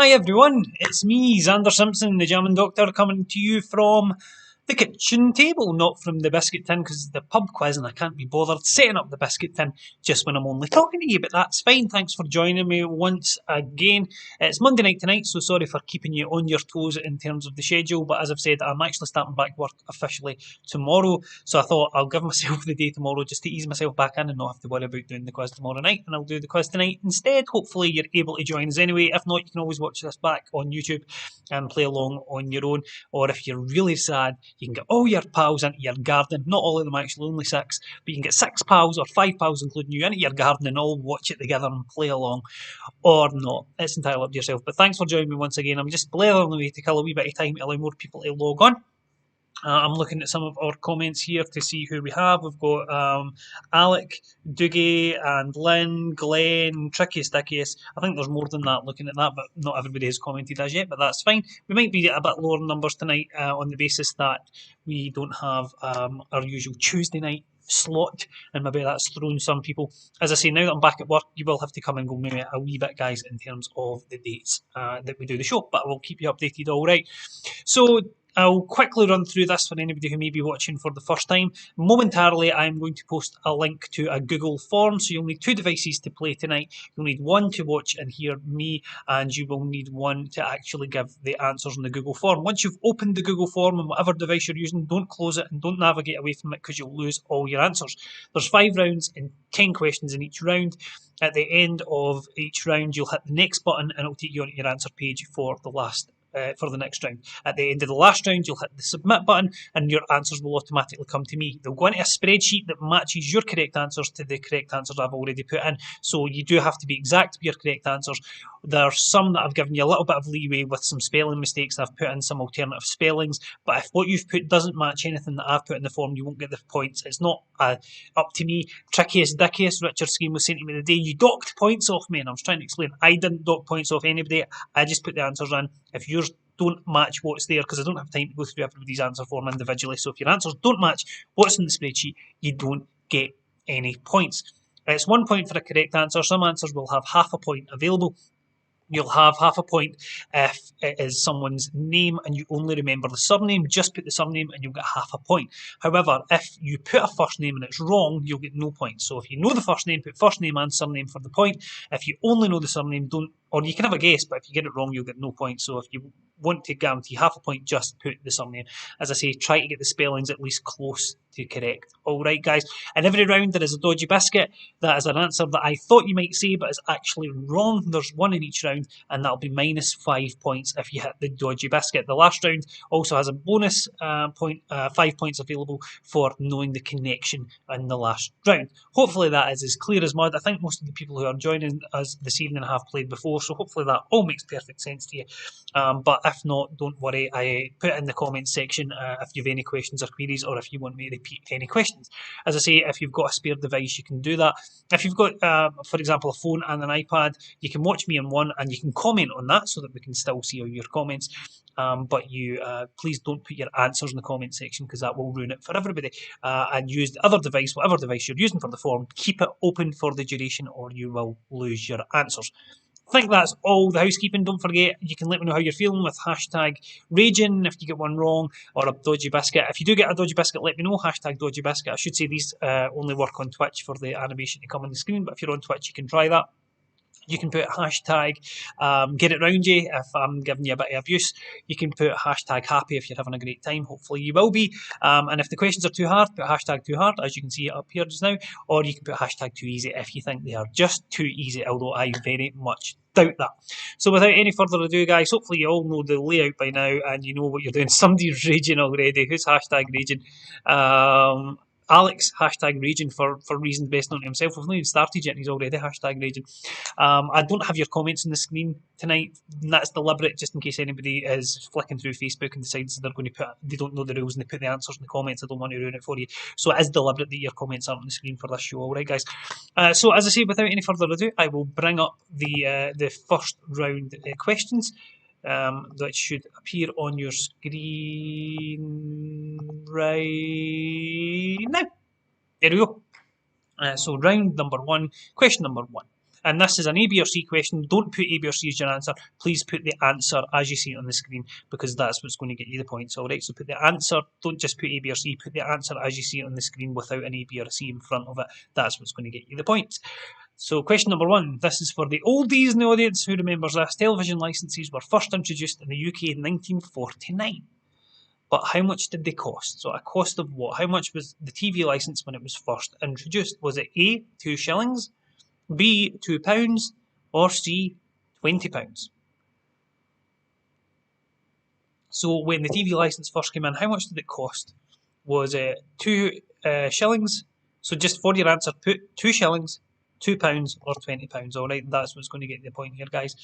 Hi everyone, it's me, Xander Simpson, the Jammin Doctor, coming to you from the kitchen table, not from the biscuit tin, because it's the pub quiz and I can't be bothered setting up the biscuit tin just when I'm only talking to you, but that's fine. Thanks for joining me once again. It's Monday night tonight, so sorry for keeping you on your toes in terms of the schedule, but as I've said, I'm actually starting back work officially tomorrow, so I thought I'll give myself the day tomorrow just to ease myself back in and not have to worry about doing the quiz tomorrow night, and I'll do the quiz tonight instead. Hopefully you're able to join us anyway. If not, you can always watch this back on YouTube and play along on your own, or if you're really sad, you can get all your pals into your garden. Not all of them actually, only six, but you can get 6 pals or 5 pals, including you, into your garden and all watch it together and play along, or not. It's entirely up to yourself. But thanks for joining me once again. I'm just blathering away to kill a wee bit of time to allow more people to log on. I'm looking at some of our comments here to see who we have. We've got Alec, Doogie, and Lynn, Glenn, Trickiest, Dickiest. I think there's more than that looking at that, but not everybody has commented as yet, but that's fine. We might be at a bit lower numbers tonight on the basis that we don't have our usual Tuesday night slot, and maybe that's thrown some people. As I say, now that I'm back at work, you will have to come and go maybe a wee bit, guys, in terms of the dates that we do the show, but we'll keep you updated, all right. So I'll quickly run through this for anybody who may be watching for the first time. Momentarily, I'm going to post a link to a Google form, so you'll need 2 devices to play tonight. You'll need one to watch and hear me, and you will need one to actually give the answers in the Google form. Once you've opened the Google form on whatever device you're using, don't close it and don't navigate away from it because you'll lose all your answers. There's 5 rounds and 10 questions in each round. At the end of each round, you'll hit the next button and it'll take you onto your answer page for the next round. At the end of the last round, you'll hit the submit button and your answers will automatically come to me. They'll go into a spreadsheet that matches your correct answers to the correct answers I've already put in. So you do have to be exact with your correct answers. There are some that I've given you a little bit of leeway with some spelling mistakes. I've put in some alternative spellings, but if what you've put doesn't match anything that I've put in the form, you won't get the points. It's not up to me. Trickiest, dickiest, Richard Scheme was saying to me the day, you docked points off me, and I was trying to explain I didn't dock points off anybody. I just put the answers in. If yours don't match what's there, because I don't have time to go through everybody's answer form individually, so if your answers don't match what's in the spreadsheet, you don't get any points. It's 1 point for a correct answer. Some answers will have half a point available. You'll have half a point if it is someone's name and you only remember the surname. Just put the surname and you'll get half a point. However, if you put a first name and it's wrong, you'll get no points. So if you know the first name, put first name and surname for the point. If you only know the surname, don't, or you can have a guess, but if you get it wrong, you'll get no points. So if you want to guarantee half a point, just put the surname. As I say, try to get the spellings at least close to correct. All right, guys. In every round, there is a dodgy biscuit. That is an answer that I thought you might say, but is actually wrong. There's one in each round, and that'll be minus 5 points if you hit the dodgy biscuit. The last round also has a bonus 5 points available for knowing the connection in the last round. Hopefully that is as clear as mud. I think most of the people who are joining us this evening have played before, so hopefully that all makes perfect sense to you. But if not, don't worry. I put it in the comments section if you have any questions or queries, or if you want me to repeat any questions. As I say, if you've got a spare device, you can do that. If you've got, for example, a phone and an iPad, you can watch me on one and you can comment on that so that we can still see all your comments. But you please don't put your answers in the comment section because that will ruin it for everybody. And use the other device, whatever device you're using for the form. Keep it open for the duration or you will lose your answers. I think that's all the housekeeping. Don't forget, you can let me know how you're feeling with hashtag raging if you get one wrong, or a dodgy biscuit. If you do get a dodgy biscuit, let me know, hashtag dodgy biscuit. I should say these only work on Twitch for the animation to come on the screen, but if you're on Twitch, you can try that. You can put hashtag get it round you if I'm giving you a bit of abuse. You can put hashtag happy if you're having a great time. Hopefully you will be. And if the questions are too hard, put hashtag too hard, as you can see it up here just now. Or you can put hashtag too easy if you think they are just too easy, although I very much doubt that. So without any further ado, guys, hopefully you all know the layout by now and you know what you're doing. Somebody's raging already. Who's hashtag raging? Alex, hashtag raging for reasons best known to himself. We've not even started yet and he's already hashtag raging. I don't have your comments on the screen tonight. And that's deliberate, just in case anybody is flicking through Facebook and decides they're going to they don't know the rules and they put the answers in the comments. I don't want to ruin it for you. So it is deliberate that your comments aren't on the screen for this show. All right, guys. So as I say, without any further ado, I will bring up the first round questions. That should appear on your screen right now. There we go. So round number one, question number one. And this is an A, B, or C question. Don't put A, B, or C as your answer. Please put the answer as you see it on the screen, because that's what's going to get you the points. Alright, so put the answer, don't just put A, B, or C, put the answer as you see it on the screen without an A, B, or a C in front of it. That's what's going to get you the points. So question number 1, this is for the oldies in the audience. Who remembers this? Television licences were first introduced in the UK in 1949. But how much did they cost? So a cost of what? How much was the TV licence when it was first introduced? Was it A, 2 shillings, B, £2, or C, £20? So when the TV licence first came in, how much did it cost? Was it 2 shillings? So just for your answer, put 2 shillings, £2, or £20. Alright, that's what's going to get the point here, guys.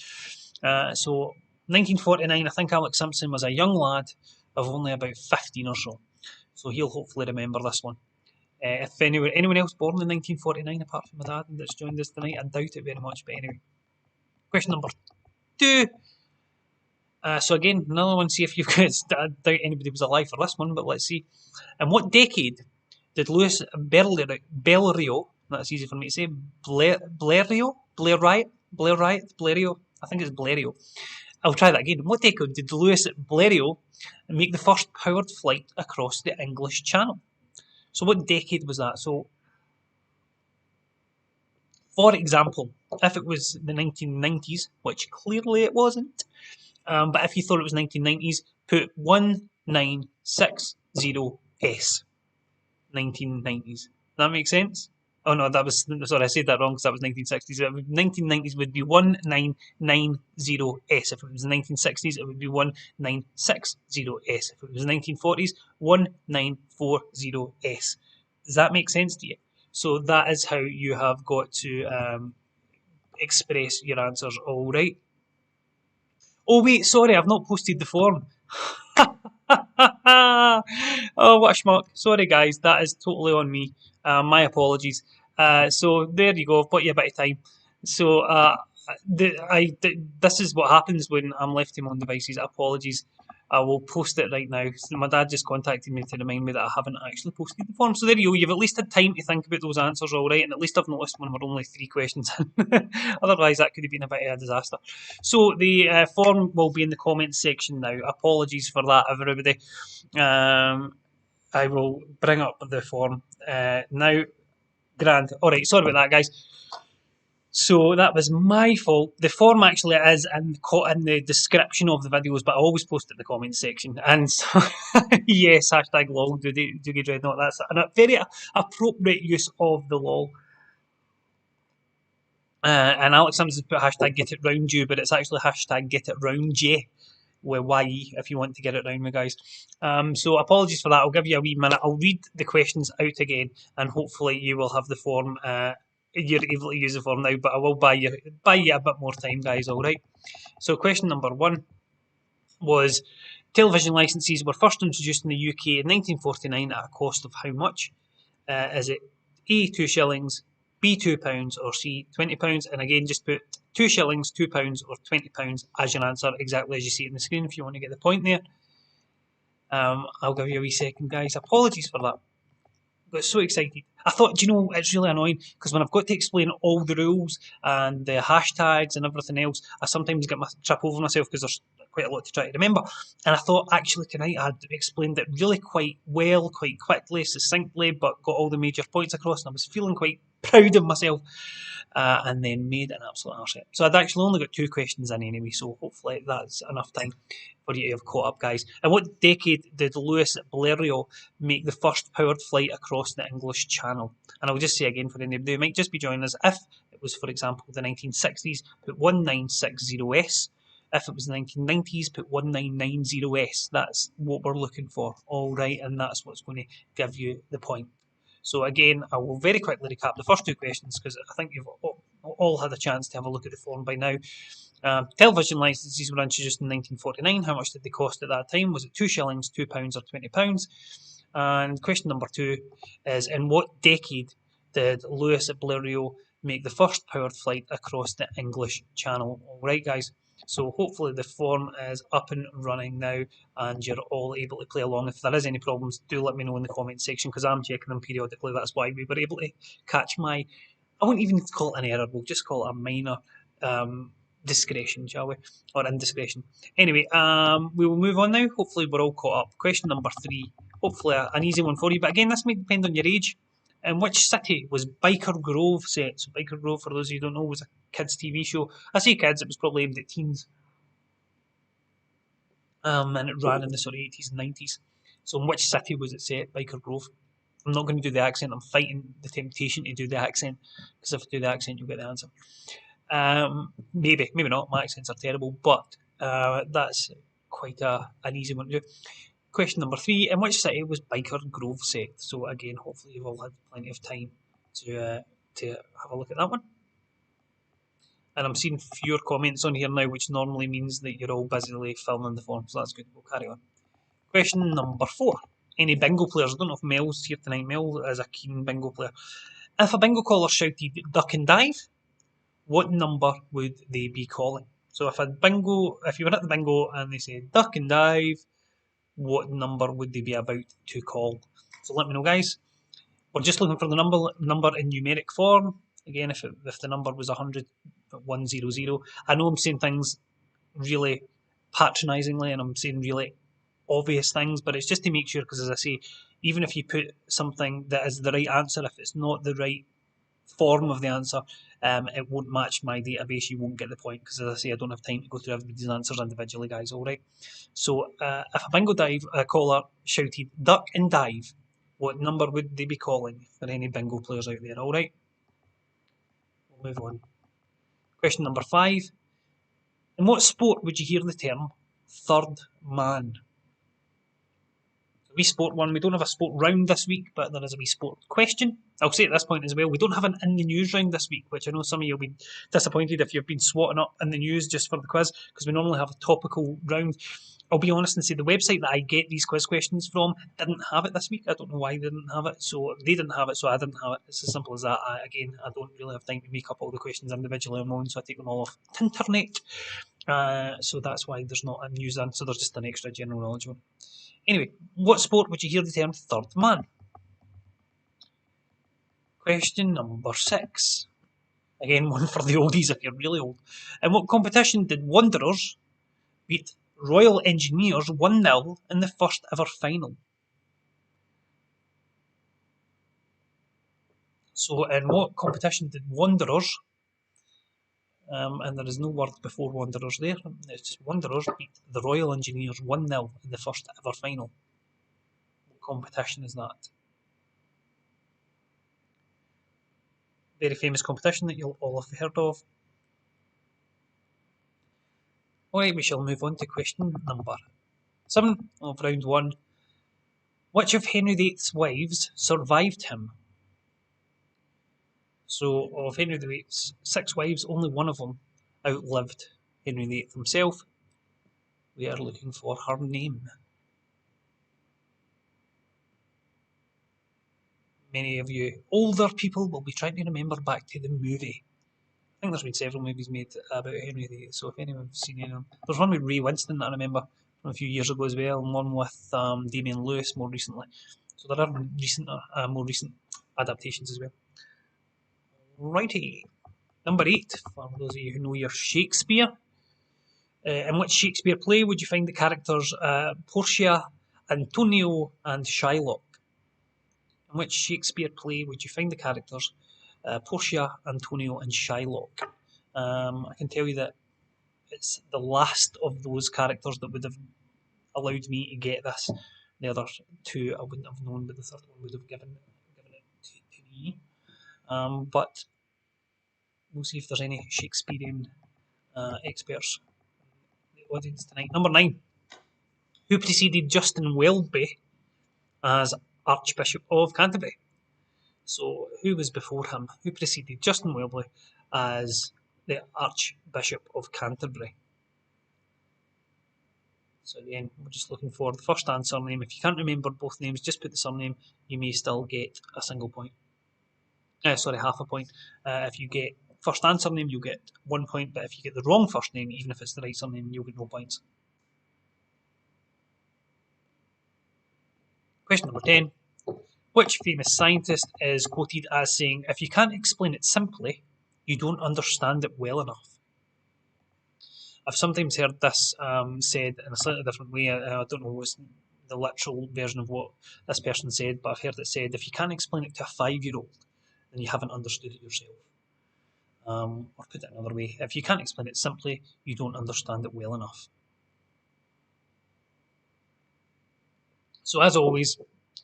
So 1949, I think Alex Simpson was a young lad of only about 15 or so. So he'll hopefully remember this one. If anyone else born in 1949 apart from my dad that's joined us tonight, I doubt it very much, but anyway. Question number 2. So again, another one, see if you've got, I doubt anybody was alive for this one, but let's see. In what decade did Louis Bellerio, that's easy for me to say, Blériot, I think it's Blériot. I'll try that again. In what decade did Louis Blériot make the first powered flight across the English Channel? So what decade was that? So, for example, if it was the 1990s, which clearly it wasn't, but if you thought it was 1990s, put 1960S. 1990s. That makes sense? Oh no, that was, sorry, I said that wrong because that was 1960s. 1990s would be 1990S. If it was the 1960s, it would be 1960S. If it was the 1940s, 1940S. Does that make sense to you? So that is how you have got to express your answers, alright? Oh wait, sorry, I've not posted the form. Oh, what a schmuck. Sorry, guys, that is totally on me. My apologies. So there you go, I've got you a bit of time. So this is what happens when I'm left him on devices. Apologies. I will post it right now. So my dad just contacted me to remind me that I haven't actually posted the form. So there you go. You've at least had time to think about those answers, all right. And at least I've noticed when we're only 3 questions in. Otherwise, that could have been a bit of a disaster. So the form will be in the comments section now. Apologies for that, everybody. I will bring up the form now. Grand. All right. Sorry about that, guys. So that was my fault. The form actually is in the description of the videos, but I always post it in the comments section. And so, yes, hashtag lol, Doogie Dreadnought. That's a very appropriate use of the lol. And Alex Sims has put hashtag get it round you, but it's actually hashtag get it round you with YE if you want to get it round me, guys. So apologies for that. I'll give you a wee minute. I'll read the questions out again, and hopefully you will have the form. You're able to use the form now, but I will buy you a bit more time, guys. All right. So question number 1 was television licences were first introduced in the UK in 1949 at a cost of how much? Is it A, 2 shillings, B, £2, or C, £20? And again, just put 2 shillings, £2, or £20 as your answer, exactly as you see it on the screen if you want to get the point there. I'll give you a wee second, guys. Apologies for that. Got so excited. I thought, do you know, it's really annoying because when I've got to explain all the rules and the hashtags and everything else, I sometimes get my trip over myself because there's quite a lot to try to remember. And I thought actually tonight I had explained it really quite well, quite quickly, succinctly, but got all the major points across, and I was feeling quite proud of myself. And then made an absolute arse. So I'd actually only got 2 questions in anyway, so hopefully that's enough time for you to have caught up, guys. In what decade did Louis Blériot make the first powered flight across the English Channel? And I'll just say again for anybody who might just be joining us, if it was, for example, the 1960s, put 1960S. If it was the 1990s, put 1990S. That's what we're looking for, all right, and that's what's going to give you the point. So again, I will very quickly recap the first 2 questions because I think you've all had a chance to have a look at the form by now. Television licences were introduced in 1949. How much did they cost at that time? Was it 2 shillings, £2, or £20? And question number 2 is, in what decade did Louis Blériot make the first powered flight across the English Channel? All right, guys. So hopefully the form is up and running now and you're all able to play along. If there is any problems, do let me know in the comment section because I'm checking them periodically. That's why we were able to catch my I won't even call it an error, we'll just call it a minor discretion, shall we? Or indiscretion. Anyway, we will move on now. Hopefully we're all caught up. Question number 3. Hopefully an easy one for you, but again, this might depend on your age. In which city was Biker Grove set? So Biker Grove, for those of you who don't know, was a kids' TV show. I say kids, it was probably aimed at teens. And it ran in the sort of 80s and 90s. So in which city was it set, Biker Grove? I'm not going to do the accent. I'm fighting the temptation to do the accent, because if I do the accent, you'll get the answer. Maybe not. My accents are terrible, but that's quite an easy one to do. Question number 3. In which city was Biker Grove set? So again, hopefully you've all had plenty of time to have a look at that one. And I'm seeing fewer comments on here now, which normally means that you're all busily filling the form, so that's good. We'll carry on. Question number 4. Any bingo players? I don't know if Mel's here tonight. Mel is a keen bingo player. If a bingo caller shouted duck and dive, what number would they be calling? So if you were at the bingo and they said duck and dive, what number would they be about to call? So let me know, guys. We're just looking for the number in numeric form. Again, if the number was 100, 100. I know I'm saying things really patronisingly and I'm saying really obvious things, but it's just to make sure, because as I say, even if you put something that is the right answer, if it's not the right form of the answer, it won't match my database, you won't get the point, because as I say, I don't have time to go through everybody's answers individually, guys. Alright, so if a bingo caller shouted duck and dive, what number would they be calling for any bingo players out there? Alright, we'll move on. Question number 5. In what sport would you hear the term third man? Wee sport one. We don't have a sport round this week, but there is a wee sport question. I'll say at this point as well, we don't have an in the news round this week, which I know some of you will be disappointed if you've been swatting up in the news just for the quiz, because we normally have a topical round. I'll be honest and say the website that I get these quiz questions from didn't have it this week. I don't know why they didn't have it. So they didn't have it, so I didn't have it. It's as simple as that. I don't really have time to make up all the questions individually on my own, so I take them all off the internet. So that's why there's not a news answer. There's just an extra general knowledge one. Anyway, what sport would you hear the term third man? Question number 6. Again, one for the oldies if you're really old. In what competition did Wanderers beat Royal Engineers 1-0 in the first ever final? So in what competition did Wanderers, and there is no word before Wanderers there, it's just Wanderers beat the Royal Engineers 1-0 in the first ever final? What competition is that? Very famous competition that you'll all have heard of. Alright, we shall move on to question number 7 of round 1. Which of Henry VIII's wives survived him? So, of Henry VIII's 6 wives, only one of them outlived Henry VIII himself. We are looking for her name. Many of you older people will be trying to remember back to the movie. I think there's been several movies made about Henry VIII, so if anyone's seen any of them. There's one with Ray Winston that I remember from a few years ago as well, and one with Damien Lewis more recently. So there are more recent adaptations as well. Righty. Number 8, for those of you who know your Shakespeare. In which Shakespeare play would you find the characters Portia, Antonio, and Shylock? In which Shakespeare play would you find the characters Portia, Antonio, and Shylock? I can tell you that it's the last of those characters that would have allowed me to get this. The other 2 I wouldn't have known, but the third one would have given it to me. But we'll see if there's any Shakespearean experts in the audience tonight. Number 9. Who preceded Justin Welby as Archbishop of Canterbury? So, who was before him? Who preceded Justin Welby as the Archbishop of Canterbury? So again, we're just looking for the first and surname. If you can't remember both names, just put the surname. You may still get a single point. Half a point. If you get first and surname, you'll get 1 point. But if you get the wrong first name, even if it's the right surname, you'll get no points. Question number 10. Which famous scientist is quoted as saying, "If you can't explain it simply, you don't understand it well enough"? I've sometimes heard this said in a slightly different way. I don't know what's the literal version of what this person said, but I've heard it said, if you can't explain it to a 5-year-old, then you haven't understood it yourself. Or put it another way, if you can't explain it simply, you don't understand it well enough. So as always,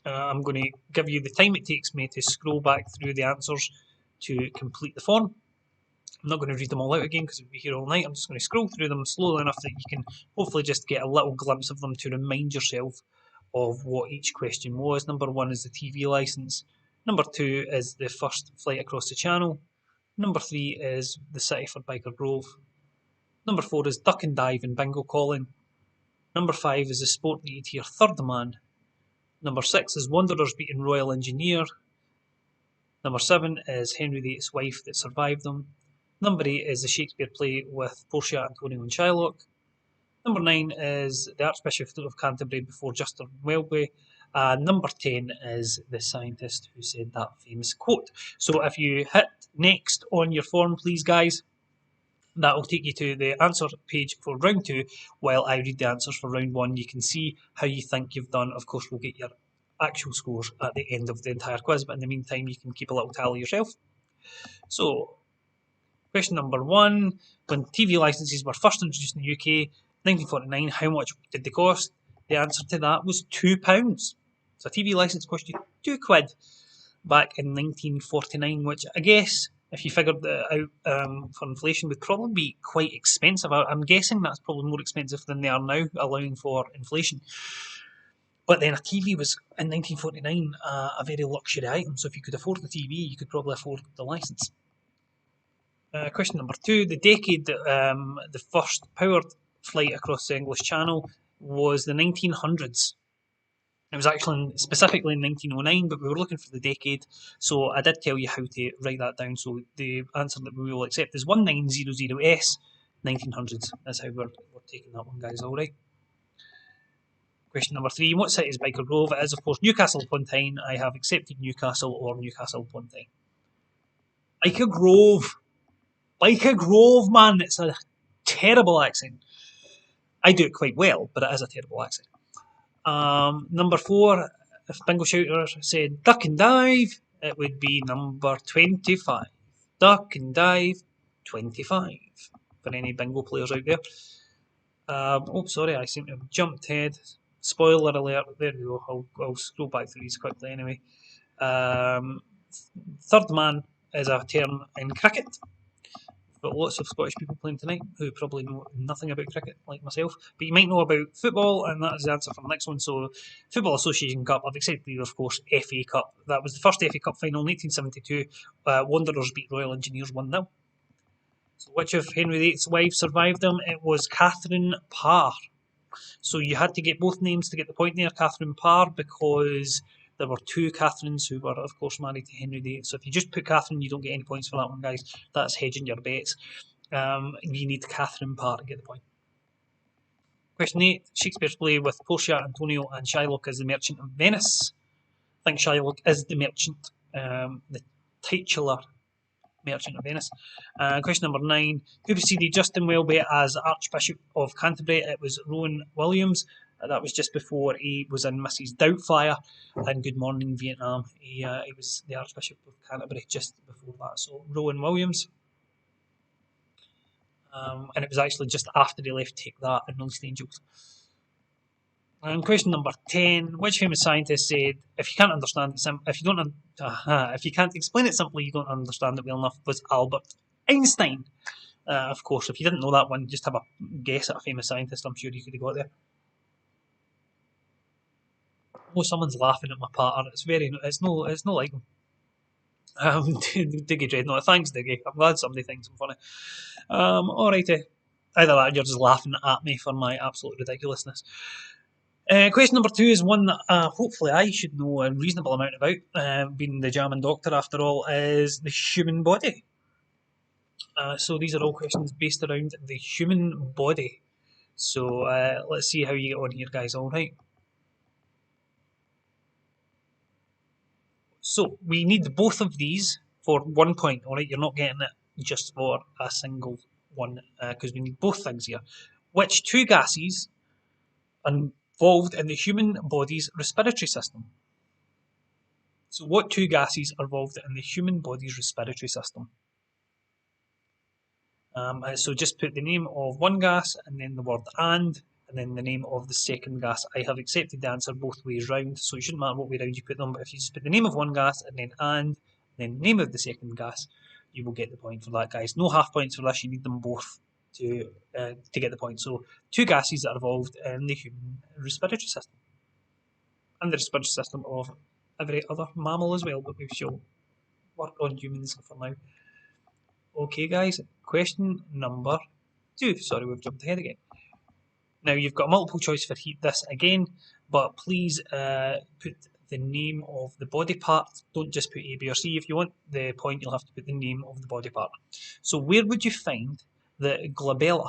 I'm going to give you the time it takes me to scroll back through the answers to complete the form. I'm not going to read them all out again because we'll be here all night. I'm just going to scroll through them slowly enough that you can hopefully just get a little glimpse of them to remind yourself of what each question was. Number 1 is the TV licence. Number 2 is the first flight across the channel. Number 3 is the city for Biker Grove. Number 4 is duck and dive and bingo calling. Number 5 is the sport that you'd hear third man. Number 6 is Wanderers beating Royal Engineer. Number 7 is Henry VIII's wife that survived them. Number 8 is the Shakespeare play with Portia, Antonio and Shylock. Number 9 is the Archbishop of Canterbury before Justin Welby. Number 10 is the scientist who said that famous quote. So if you hit next on your form, please, guys, that will take you to the answer page for round 2 while I read the answers for round 1. You can see how you think you've done. Of course, we'll get your actual scores at the end of the entire quiz, but in the meantime, you can keep a little tally yourself. So, question number 1. When TV licences were first introduced in the UK, 1949, how much did they cost? The answer to that was £2. So a TV licence cost you £2 back in 1949, which I guess, if you figured that out for inflation, would probably be quite expensive. I'm guessing that's probably more expensive than they are now, allowing for inflation. But then a TV was, in 1949, a very luxury item, so if you could afford the TV, you could probably afford the licence. Question number 2. The decade that the first powered flight across the English Channel was the 1900s. It was actually specifically in 1909, but we were looking for the decade, so I did tell you how to write that down. So the answer that we will accept is 1900S, 1900s. That's how we're taking that one, guys. All right. Question number 3. What city is Biker Grove? It is, of course, Newcastle upon Tyne. I have accepted Newcastle or Newcastle upon Tyne. Biker Grove. Biker Grove, man. It's a terrible accent. I do it quite well, but it is a terrible accent. Number 4, if Bingo Shooter said duck and dive, it would be number 25. Duck and dive, 25. For any bingo players out there. Sorry, I seem to have jumped ahead. Spoiler alert, there we go. I'll scroll back through these quickly anyway. Third man is a term in cricket. We've got lots of Scottish people playing tonight who probably know nothing about cricket, like myself, but you might know about football, and that is the answer for the next one. So, Football Association Cup, I've accepted, of course, FA Cup. That was the first FA Cup final in 1872. Wanderers beat Royal Engineers 1-0. So, which of Henry VIII's wives survived them? It was Catherine Parr. So, you had to get both names to get the point there, Catherine Parr, because there were 2 Catherines who were, of course, married to Henry VIII. So if you just put Catherine, you don't get any points for that one, guys. That's hedging your bets. You need Catherine Parr to get the point. Question 8. Shakespeare's play with Portia, Antonio and Shylock is the Merchant of Venice. I think Shylock is the merchant, the titular Merchant of Venice. Question number 9. Who preceded Justin Welby as Archbishop of Canterbury? It was Rowan Williams. That was just before he was in Mrs. Doubtfire and Good Morning Vietnam. He was the Archbishop of Canterbury just before that. So Rowan Williams. And it was actually just after he left Take That and Released Angels. And question number 10. Which famous scientist said, "If you can't understand it, if you can't explain it simply, you don't understand it well enough"? Was Albert Einstein. Of course, if you didn't know that one, just have a guess at a famous scientist. I'm sure you could have got there. Oh, someone's laughing at my patter. It's no like them. Diggy Dreadnought. Thanks, Diggy. I'm glad somebody thinks I'm funny. Alrighty. Either that or you're just laughing at me for my absolute ridiculousness. Question number 2 is one that hopefully I should know a reasonable amount about, being the Jammin doctor after all, is the human body. So these are all questions based around the human body. So let's see how you get on here, guys. Alright. So we need both of these for 1 point. All right, you're not getting it just for a single one because we need both things here. Which two gases are involved in the human body's respiratory system? So what two gases are involved in the human body's respiratory system? So just put the name of one gas and then the word and then the name of the second gas. I have accepted the answer both ways round, so it shouldn't matter what way round you put them, but if you just put the name of one gas and then the name of the second gas, you will get the point for that, guys. No half points for this, you need them both to get the point. So two gases that are involved in the human respiratory system. And the respiratory system of every other mammal as well, but we shall work on humans for now. Okay, guys, question number 2. Sorry, we've jumped ahead again. Now, you've got a multiple choice for this again, but please put the name of the body part. Don't just put A, B, or C. If you want the point, you'll have to put the name of the body part. So, where would you find the glabella?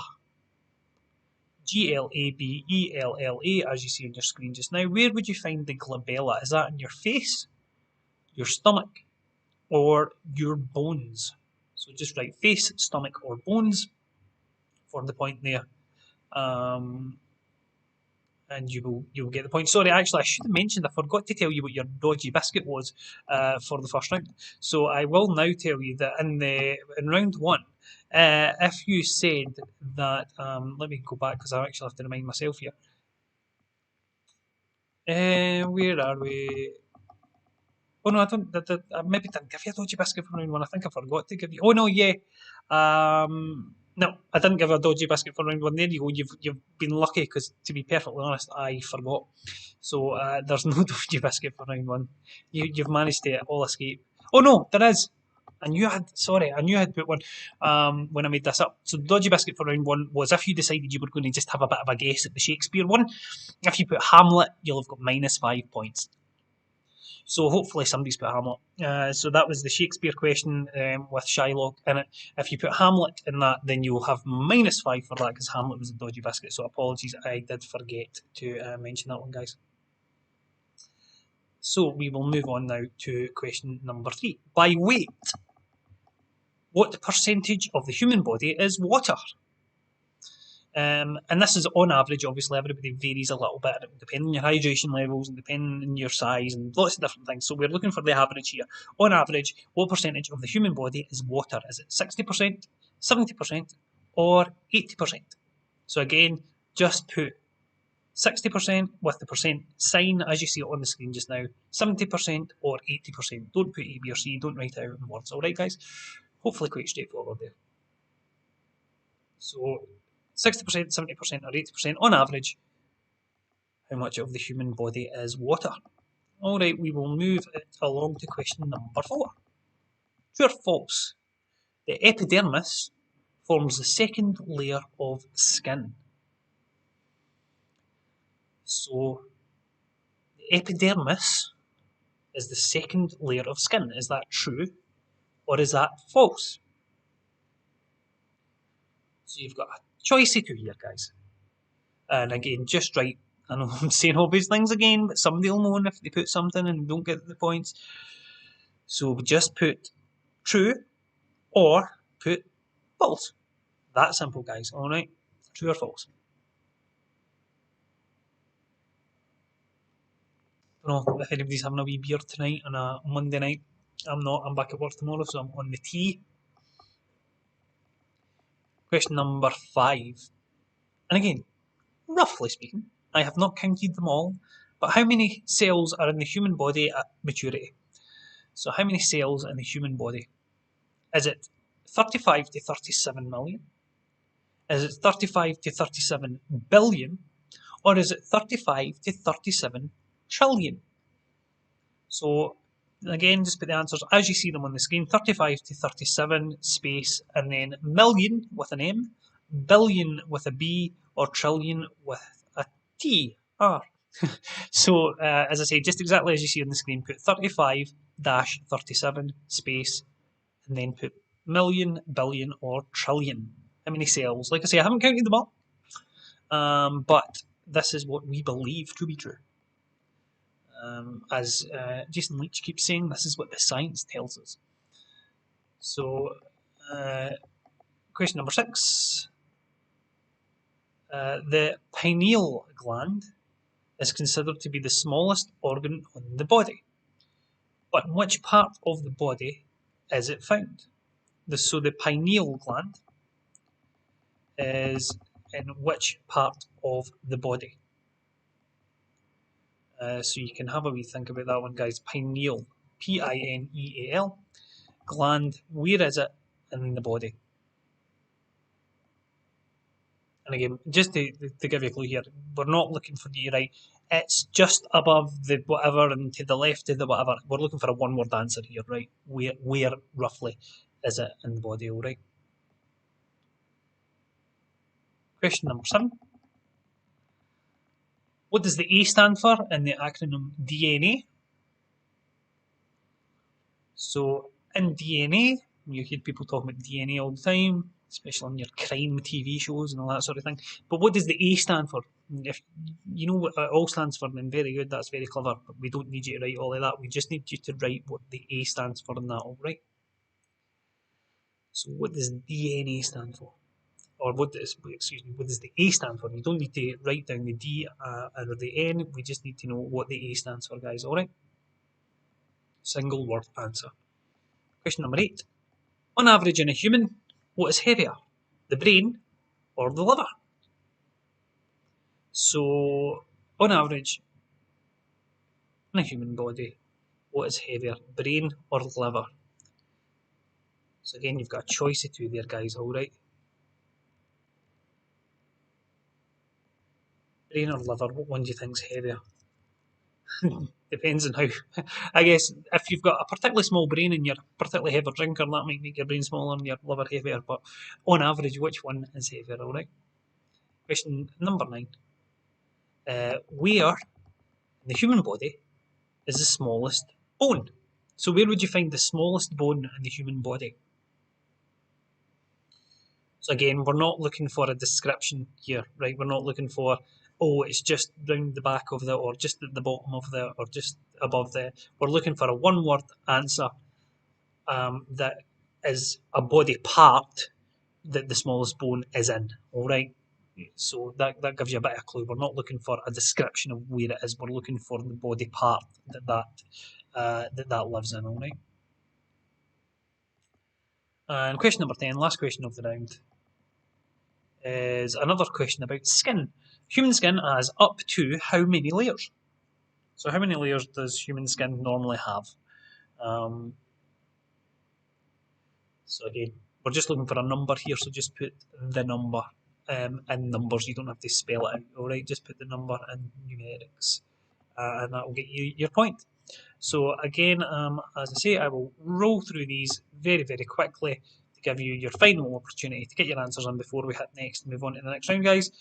Glabella, as you see on your screen just now. Where would you find the glabella? Is that in your face, your stomach, or your bones? So just write face, stomach, or bones for the point there. And you'll get the point. Sorry, actually, I should have mentioned. I forgot to tell you what your dodgy biscuit was for the first round. So I will now tell you that in round 1, if you said that, let me go back because I actually have to remind myself here. Where are we? Oh no, I don't. I maybe didn't give you a dodgy biscuit for round 1. I think I forgot to give you. Oh no, yeah. No, I didn't give a dodgy biscuit for round 1. There you go. You've been lucky because, to be perfectly honest, I forgot. So there's no dodgy biscuit for round 1. You've managed to all escape. Oh no, there is. I knew I had put one when I made this up. So the dodgy biscuit for round 1 was if you decided you were going to just have a bit of a guess at the Shakespeare one. If you put Hamlet, you'll have got -5 points. So hopefully somebody's put Hamlet. So that was the Shakespeare question with Shylock in it. If you put Hamlet in that, then you'll have -5 for that because Hamlet was a dodgy biscuit. So apologies, I did forget to mention that one, guys. So we will move on now to question number 3. By weight, what percentage of the human body is water? And this is on average, obviously, everybody varies a little bit depending on your hydration levels and depending on your size and lots of different things. So we're looking for the average here. On average, what percentage of the human body is water? Is it 60%, 70%, or 80%? So again, just put 60% with the percent sign as you see it on the screen just now, 70% or 80%. Don't put A, B, or C, don't write it out in words. Alright, guys? Hopefully quite straightforward there. So 60%, 70%, or 80% on average, how much of the human body is water? Alright, we will move it along to question number 4. True or false? The epidermis forms the second layer of skin. So, the epidermis is the second layer of skin. Is that true or is that false? So you've got a choice of 2 here, guys. And again, just write. I know I'm saying obvious things again, but somebody will know if they put something and don't get the points. So just put true or put false. That simple, guys. Alright? True or false? I don't know if anybody's having a wee beer tonight on a Monday night. I'm not. I'm back at work tomorrow, so I'm on the tea. Question number 5. And again, roughly speaking, I have not counted them all, but how many cells are in the human body at maturity? So how many cells in the human body? Is it 35 to 37 million? Is it 35 to 37 billion? Or is it 35 to 37 trillion? So again, just put the answers as you see them on the screen. 35 to 37 space and then million with an M, billion with a B, or trillion with a T. So as I say, just exactly as you see on the screen, put 35-37 space and then put million, billion, or trillion. How many cells? Like I say, I haven't counted them all, but this is what we believe to be true. As Jason Leach keeps saying, this is what the science tells us. So, question number 6. The pineal gland is considered to be the smallest organ on the body. But in which part of the body is it found? So the pineal gland is in which part of the body? So you can have a wee think about that one, guys. Pineal, Pineal, gland, where is it in the body? And again, just to give you a clue here, we're not looking for the right. It's just above the whatever and to the left of the whatever. We're looking for a one-word answer here, right? Where roughly is it in the body, all right? Question number 7. What does the A stand for in the acronym DNA? So in DNA, you hear people talking about DNA all the time, especially on your crime TV shows and all that sort of thing. But what does the A stand for? If you know what it all stands for, then very good, that's very clever. But we don't need you to write all of that. We just need you to write what the A stands for in that, all right? So what does DNA stand for? Or what does the A stand for? You don't need to write down the D or the N. We just need to know what the A stands for, guys. All right. Single word answer. Question number 8. On average, in a human, what is heavier, the brain or the liver? So, on average, in a human body, what is heavier, brain or liver? So again, you've got a choice of two there, guys. All right. Brain or liver? What one do you think's heavier? Depends on how. I guess if you've got a particularly small brain and you're a particularly heavy drinker, that might make your brain smaller and your liver heavier. But on average, which one is heavier? All right. Question number 9. Where in the human body is the smallest bone? So where would you find the smallest bone in the human body? So again, we're not looking for a description here, right? We're not looking for, oh, it's just round the back of the, or just at the bottom of the, or just above the. We're looking for a one-word answer that is a body part that the smallest bone is in, all right? So that gives you a bit of a clue. We're not looking for a description of where it is. We're looking for the body part that lives in, all right? And question number 10, last question of the round, is another question about skin. Human skin has up to how many layers? So how many layers does human skin normally have? So again, we're just looking for a number here, so just put the number in numbers. You don't have to spell it out, alright? Just put the number in numerics, and that will get you your point. So again, as I say, I will roll through these very, very quickly to give you your final opportunity to get your answers in before we hit next and move on to the next round, guys.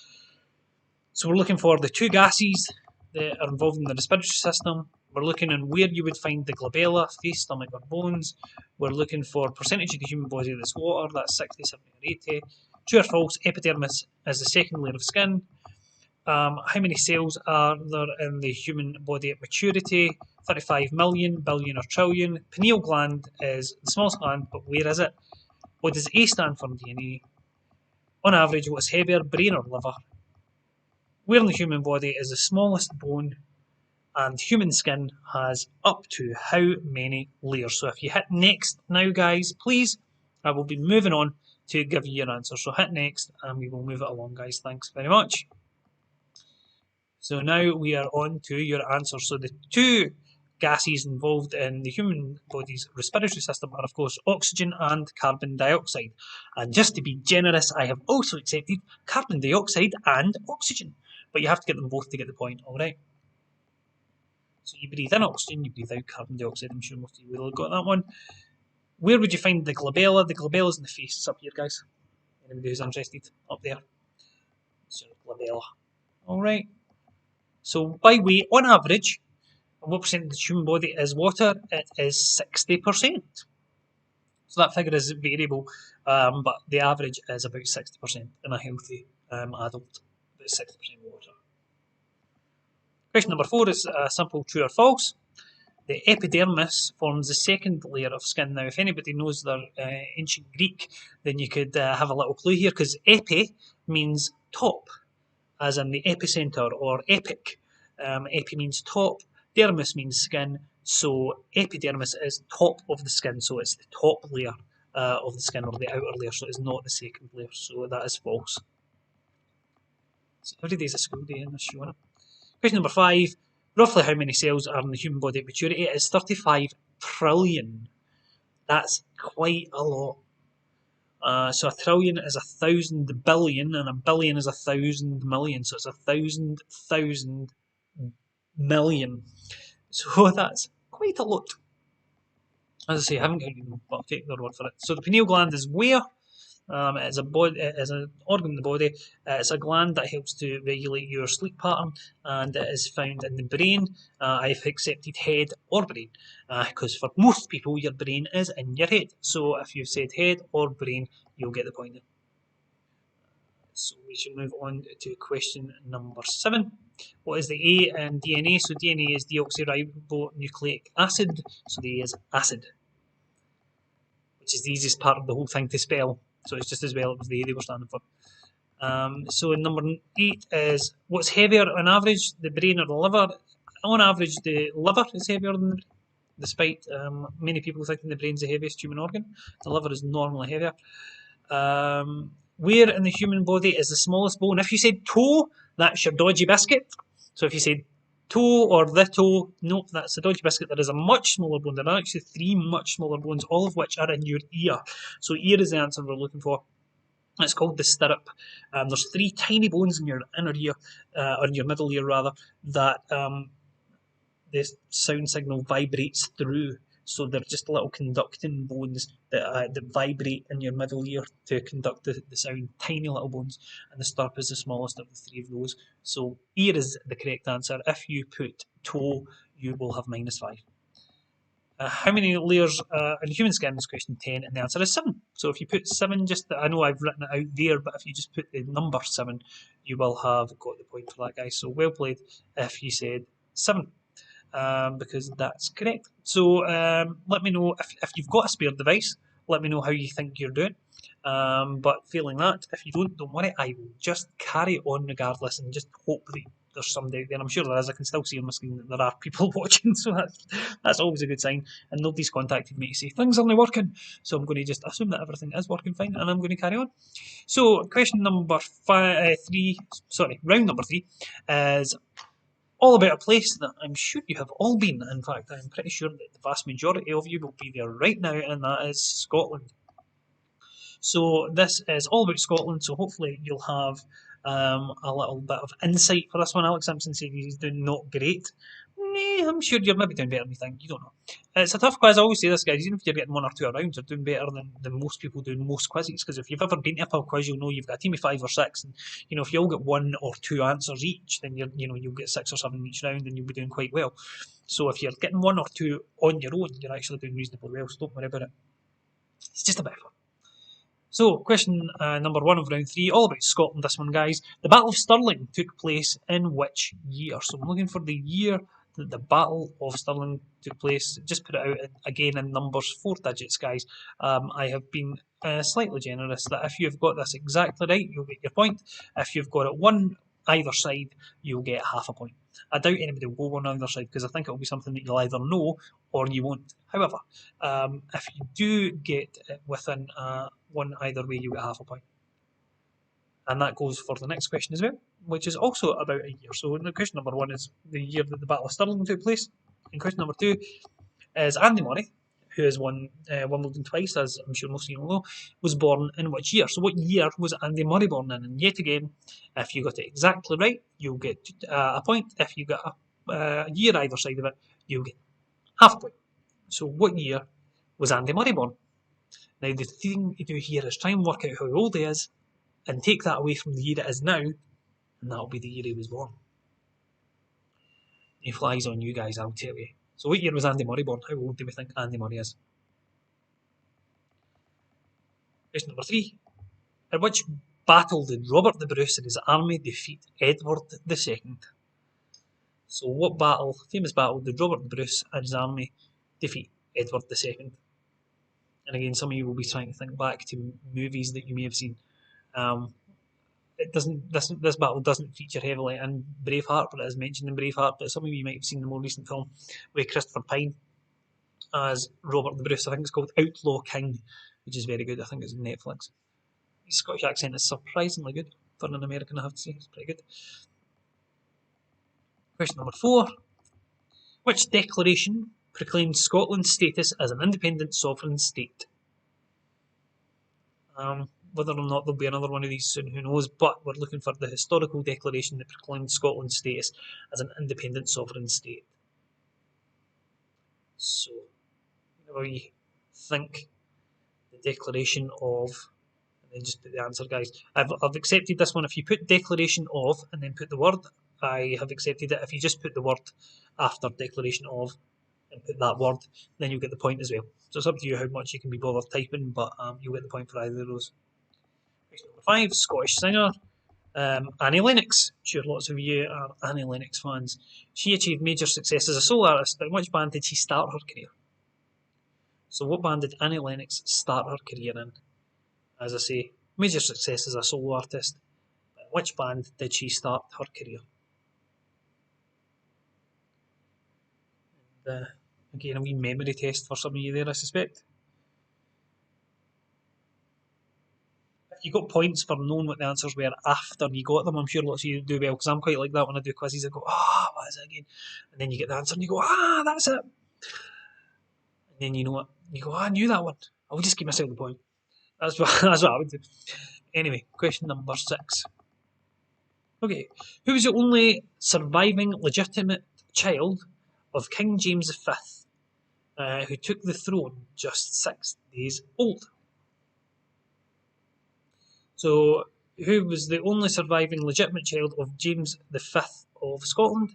So we're looking for the 2 gases that are involved in the respiratory system. We're looking on where you would find the glabella, face, stomach or bones. We're looking for percentage of the human body that's water, that's 60, 70 or 80. True or false, epidermis is the second layer of skin. How many cells are there in the human body at maturity? 35 million, billion or trillion. Pineal gland is the smallest gland, but where is it? What does A stand for in DNA? On average, what's heavier, brain or liver? Where in the human body is the smallest bone? And human skin has up to how many layers? So if you hit next now, guys, please, I will be moving on to give you your answer. So hit next and we will move it along, guys. Thanks very much. So now we are on to your answer. So the 2 gases involved in the human body's respiratory system are, of course, oxygen and carbon dioxide. And just to be generous, I have also accepted carbon dioxide and oxygen. But you have to get them both to get the point, all right? So you breathe in oxygen, you breathe out carbon dioxide. I'm sure most of you will have got that one. Where would you find the glabella? The glabella is in the face. It's up here, guys. Anybody who's interested, up there. So glabella. All right. So by weight, on average, what percent of the human body is water? It is 60%. So that figure is variable, but the average is about 60% in a healthy adult. About 60% water. Question number 4 is a simple true or false. The epidermis forms the second layer of skin. Now, if anybody knows their ancient Greek, then you could have a little clue here, because epi means top, as in the epicenter or epic. Epi means top, dermis means skin, so epidermis is top of the skin, so it's the top layer of the skin, or the outer layer, so it's not the second layer, so that is false. So every day is a school day in this show, isn't it? Question number 5. Roughly how many cells are in the human body at maturity? It is 35 trillion. That's quite a lot. So a trillion is 1,000 billion, and a billion is 1,000 million. So it's 1,000 million. So that's quite a lot. As I say, I haven't counted them, but I'll take their word for it. So the pineal gland is where? It's an organ in the body. It's a gland that helps to regulate your sleep pattern, and it is found in the brain. I've accepted head or brain, because for most people your brain is in your head. So if you've said head or brain, you'll get the point there. So we should move on to question number 7. What is the A in DNA? So DNA is deoxyribonucleic acid. So the A is acid, which is the easiest part of the whole thing to spell. So it's just as well as the A they were standing for. So number 8 is what's heavier on average, the brain or the liver? On average, the liver is heavier than the brain, despite many people thinking the brain's the heaviest human organ. The liver is normally heavier. Where in the human body is the smallest bone? If you said toe, that's your dodgy biscuit. So if you said toe or the toe, nope, that's the dodgy biscuit. There is a much smaller bone. There are actually 3 much smaller bones, all of which are in your ear. So ear is the answer we're looking for. It's called the stirrup. There's 3 tiny bones in your inner ear, or in your middle ear rather, that the sound signal vibrates through. So they're just little conducting bones that vibrate in your middle ear to conduct the sound. Tiny little bones, and the stirrup is the smallest of the 3 of those. So ear is the correct answer. If you put toe, you will have -5. How many layers in human skin is question 10, and the answer is 7. So if you put 7, I know I've written it out there, but if you just put the number 7, you will have got the point for that, guys. So well played if you said 7, because that's correct. So let me know if you've got a spare device. Let me know how you think you're doing. But failing that, if you don't worry, I will just carry on regardless and just hope that there's somebody there. I'm sure there is. I can still see on my screen that there are people watching, so that's always a good sign. And nobody's contacted me to say things aren't working, so I'm going to just assume that everything is working fine, and I'm going to carry on. So question number 3, round number 3 is all about a place that I'm sure you have all been. In fact, I'm pretty sure that the vast majority of you will be there right now, and that is Scotland. So this is all about Scotland, so hopefully you'll have a little bit of insight for this one. Alex Simpson said he's doing not great. I'm sure you're maybe doing better than you think. You don't know. It's a tough quiz. I always say this, guys. Even if you're getting 1 or 2 rounds, you're doing better than most people doing most quizzes. Because if you've ever been to a pub quiz, you'll know you've got a team of 5 or 6, and if you all get 1 or 2 answers each, then you'll get 6 or 7 each round, and you'll be doing quite well. So if you're getting 1 or 2 on your own, you're actually doing reasonably well. So don't worry about it. It's just a bit of fun. So, question number 1 of round 3, all about Scotland, this one, guys. The Battle of Stirling took place in which year? So I'm looking for the year that the Battle of Stirling took place. Just put it out again in numbers, 4 digits, guys. I have been slightly generous that if you've got this exactly right, you'll get your point. If you've got it 1 either side, you'll get half a point. I doubt anybody will go 1 either side, because I think it will be something that you'll either know or you won't. However, if you do get it within 1 either way, you get half a point. And that goes for the next question as well, which is also about a year. So question number 1 is the year that the Battle of Stirling took place. And question number 2 is Andy Murray, who has won Wimbledon twice, as I'm sure most of you know, was born in which year? So what year was Andy Murray born in? And yet again, if you got it exactly right, you'll get a point. If you got a year either side of it, you'll get half a point. So what year was Andy Murray born? Now the thing you do here is try and work out how old he is, and take that away from the year it is now, and that'll be the year he was born. He flies on you guys, I'll tell you. So what year was Andy Murray born? How old do we think Andy Murray is? Question number 3. At which battle did Robert the Bruce and his army defeat Edward II? So what famous battle, did Robert the Bruce and his army defeat Edward II? And again, some of you will be trying to think back to movies that you may have seen. Um, it doesn't. This battle doesn't feature heavily in Braveheart, but it is mentioned in Braveheart. But some of you might have seen the more recent film with Christopher Pine as Robert the Bruce. I think it's called Outlaw King, which is very good. I think it's on Netflix. His Scottish accent is surprisingly good for an American, I have to say. It's pretty good. Question number 4. Which declaration proclaimed Scotland's status as an independent sovereign state? Whether or not there'll be another one of these soon, who knows, but we're looking for the historical declaration that proclaimed Scotland's status as an independent sovereign state. So, whenever you think the declaration of, and then just put the answer, guys. I've accepted this one. If you put declaration of and then put the word, I have accepted it. If you just put the word after declaration of and put that word, then you'll get the point as well. So it's up to you how much you can be bothered typing, but you'll get the point for either of those. Question number 5, Scottish singer Annie Lennox. Sure, lots of you are Annie Lennox fans. She achieved major success as a solo artist, but in which band did she start her career? So what band did Annie Lennox start her career in? As I say, major success as a solo artist, but in which band did she start her career? And, again, a wee memory test for some of you there, I suspect. You got points for knowing what the answers were after you got them. I'm sure lots of you do well, because I'm quite like that when I do quizzes. I go, what is it again? And then you get the answer and you go, that's it. And then you know what? You go, I knew that one. I'll just give myself the point. That's what I would do. Anyway, question number 6. Okay, who was the only surviving legitimate child of King James V, who took the throne just 6 days old? So, who was the only surviving legitimate child of James V of Scotland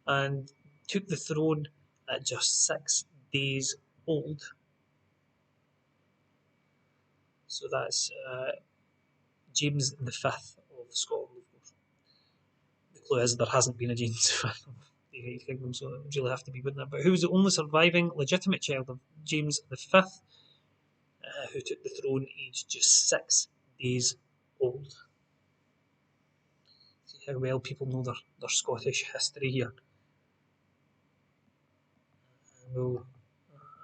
and took the throne at just 6 days old? So that's James V of Scotland, of course. The clue is there hasn't been a James V of the United Kingdom, so it would really have to be, wouldn't it? But who was the only surviving legitimate child of James V who took the throne aged just 6 days old? See how well people know their Scottish history here. We'll,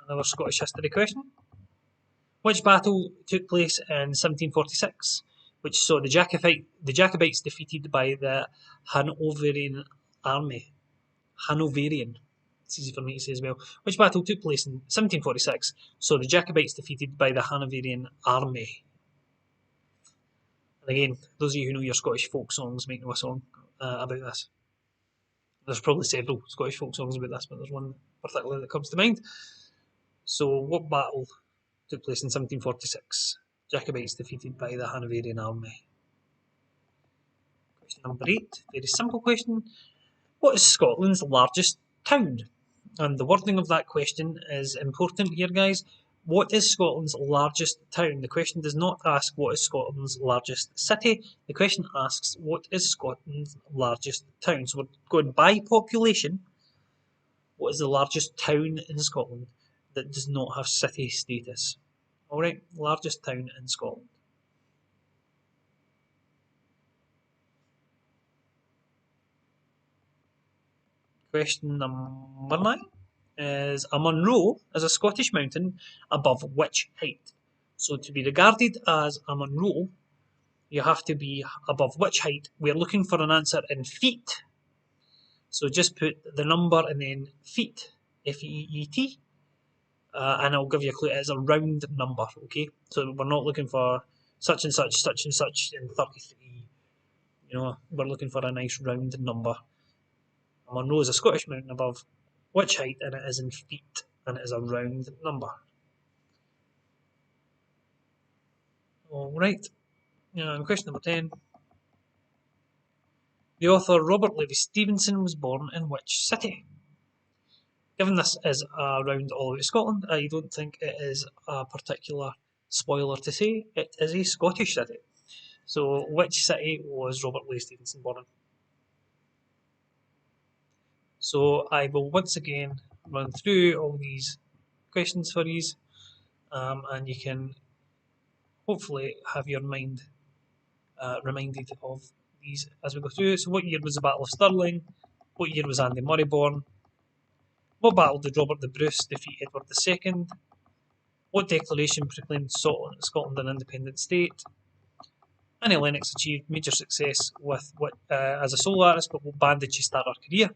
another Scottish history question. Which battle took place in 1746, which saw the Jacobites defeated by the Hanoverian army? Hanoverian. It's easy for me to say as well. Which battle took place in 1746, saw the Jacobites defeated by the Hanoverian army? And again, those of you who know your Scottish folk songs might know a song about this. There's probably several Scottish folk songs about this, but there's one particularly that comes to mind. So, what battle took place in 1746? Jacobites defeated by the Hanoverian army. Question number 8, very simple question. What is Scotland's largest town? And the wording of that question is important here, guys. What is Scotland's largest town? The question does not ask what is Scotland's largest city. The question asks what is Scotland's largest town. So we're going by population. What is the largest town in Scotland that does not have city status? Alright, largest town in Scotland. Question number 9 is a Munro is a Scottish mountain above which height? So to be regarded as a Munro, you have to be above which height? We're looking for an answer in feet. So just put the number and then feet, F-E-E-T, and I'll give you a clue. It's a round number, okay? So we're not looking for such and such, in 33. We're looking for a nice round number. Munro is a Scottish mountain above which height, and it is in feet, and it is a round number. Alright, question number 10. The author Robert Louis Stevenson was born in which city? Given this is around all over Scotland, I don't think it is a particular spoiler to say it is a Scottish city. So which city was Robert Louis Stevenson born in? So I will once again run through all these questions for you, and you can hopefully have your mind reminded of these as we go through. So what year was the Battle of Stirling? What year was Andy Murray born? What battle did Robert the Bruce defeat Edward II? What declaration proclaimed Scotland an independent state? Annie Lennox achieved major success with as a solo artist, but what band did she start her career?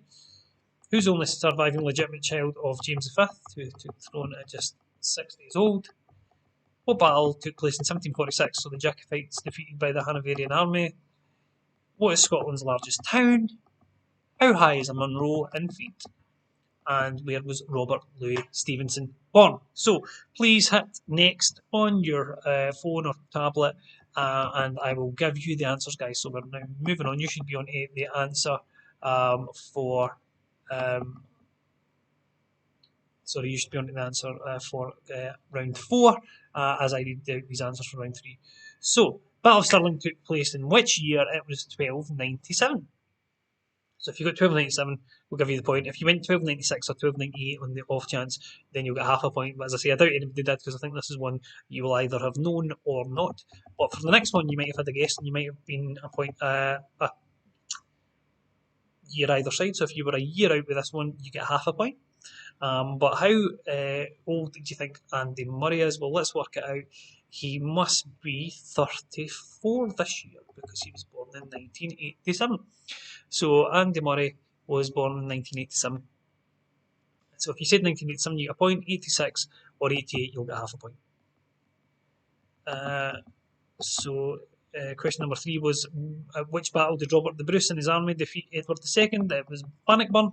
Who's the only surviving legitimate child of James V, who took the throne at just 6 days old? What battle took place in 1746 saw the Jacobites defeated by the Hanoverian army? What is Scotland's largest town? How high is a Munro in feet? And where was Robert Louis Stevenson born? So please hit next on your phone or tablet, and I will give you the answers, guys. So we're now moving on. You should be on the answer for. Sorry, you should be on the answer for round 4, as I read out these answers for round 3. So, Battle of Stirling took place in which year? It was 1297. So if you got 1297, we'll give you the point. If you went 1296 or 1298 on the off chance, then you'll get half a point. But as I say, I doubt anybody did because I think this is one you will either have known or not. But for the next one, you might have had a guess and you might have been a year either side. So if you were a year out with this one, you get half a point. But how old do you think Andy Murray is? Well, let's work it out. He must be 34 this year because he was born in 1987. So Andy Murray was born in 1987. So if you said 1987, you get a point. 86 or 88, you'll get half a point. Question number 3 was, at which battle did Robert the Bruce and his army defeat Edward II? It was Bannockburn,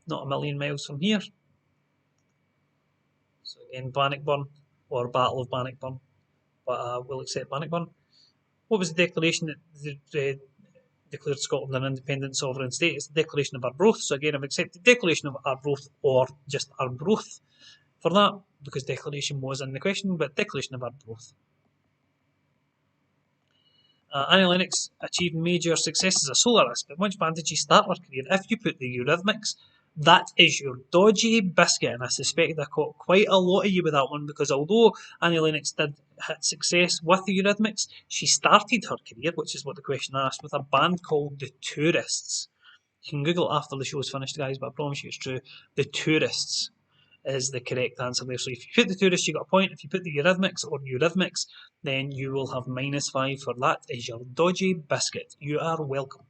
not a million miles from here. So again, Bannockburn or Battle of Bannockburn, but we'll accept Bannockburn. What was the declaration that declared Scotland an independent sovereign state? It's the Declaration of Arbroath. So again, I've accepted Declaration of Arbroath or just Arbroath for that, because declaration was in the question, but Declaration of Arbroath. Annie Lennox achieved major success as a soloist, but which band did she start her career? If you put the Eurythmics, that is your dodgy biscuit, and I suspect I caught quite a lot of you with that one, because although Annie Lennox did hit success with the Eurythmics, she started her career, which is what the question asked, with a band called The Tourists. You can Google it after the show is finished, guys, but I promise you it's true. The Tourists is the correct answer there. So if you put the Tourists, you got a point. If you put the Eurythmics or Eurythmics, then you will have -5 for that is your dodgy biscuit. You are welcome.